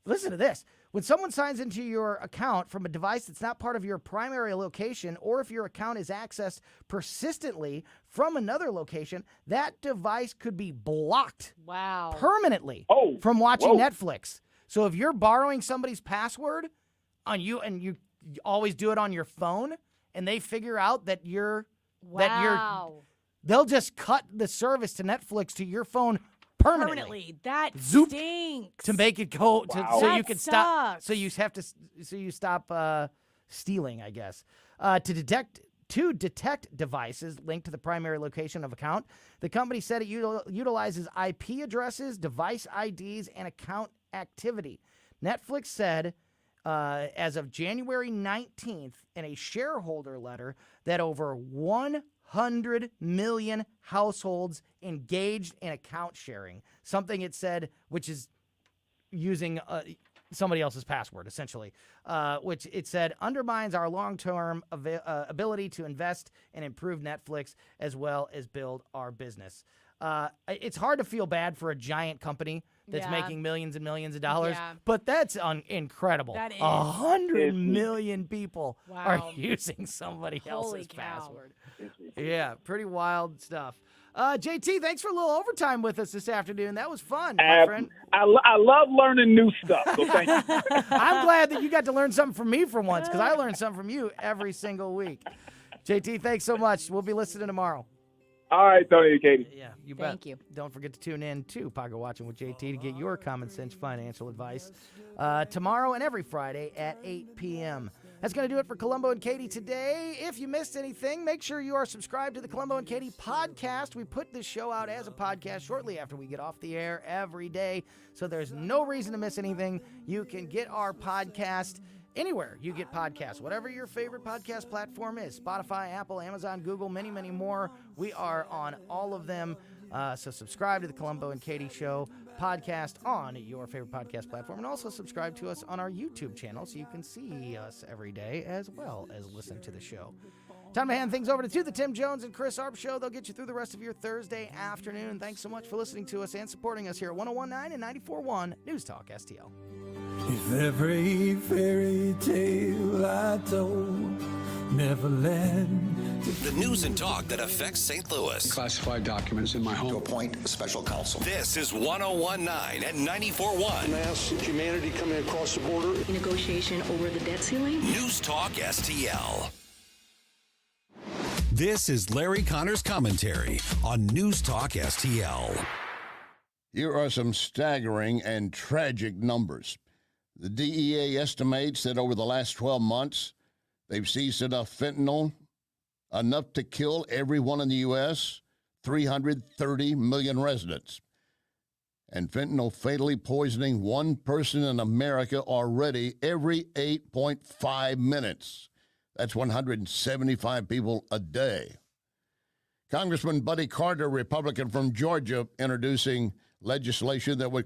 Listen to this. When someone signs into your account from a device that's not part of your primary location, or if your account is accessed persistently from another location, that device could be blocked permanently from watching Netflix. So if you're borrowing somebody's password on you and you always do it on your phone and they figure out that they'll just cut the service to Netflix to your phone permanently. That stinks. To make it go so you can stop. So you stop stealing, I guess. To detect devices linked to the primary location of account, the company said it utilizes IP addresses, device IDs, and account activity. Netflix said as of January 19th in a shareholder letter that over 100 million households engaged in account sharing, something it said, which is using somebody else's password, essentially, which it said undermines our long-term ability to invest and improve Netflix as well as build our business. It's hard to feel bad for a giant company that's making millions and millions of dollars, but that's incredible. That is. 100 million people are using somebody else's password. Yeah, pretty wild stuff. JT, thanks for a little overtime with us this afternoon. That was fun, my friend. I love learning new stuff, so thank you. I'm glad that you got to learn something from me for once, because I learn something from you every single week. JT, thanks so much. We'll be listening tomorrow. All right, Tony and Katie. Yeah, you bet. Thank you. Don't forget to tune in to Pocket Watching with JT to get your common sense financial advice tomorrow and every Friday at 8 p.m. That's going to do it for Colombo and Katie today. If you missed anything, make sure you are subscribed to the Colombo and Katie podcast. We put this show out as a podcast shortly after we get off the air every day, so there's no reason to miss anything. You can get our podcast anywhere you get podcasts, whatever your favorite podcast platform is. Spotify, Apple, Amazon, Google, many, many more. We are on all of them. So subscribe to the Colombo and Katie Show podcast on your favorite podcast platform, and also subscribe to us on our YouTube channel so you can see us every day as well as listen to the show. Time to hand things over to the Tim Jones and Chris Arp Show. They'll get you through the rest of your Thursday afternoon. Thanks so much for listening to us and supporting us here at 101.9 and 94.1 News Talk STL. If every fairy tale I told never led. The news and talk that affects St. Louis. Classified documents in my home. To appoint a special counsel. This is 101.9 and 94.1. Mass humanity coming across the border. Negotiation over the debt ceiling. News Talk STL. This is Larry Connor's commentary on News Talk STL. Here are some staggering and tragic numbers. The DEA estimates that over the last 12 months, they've seized enough fentanyl, enough to kill everyone in the U.S., 330 million residents. And fentanyl fatally poisoning one person in America already every 8.5 minutes. That's 175 people a day. Congressman Buddy Carter, Republican from Georgia, introducing legislation that would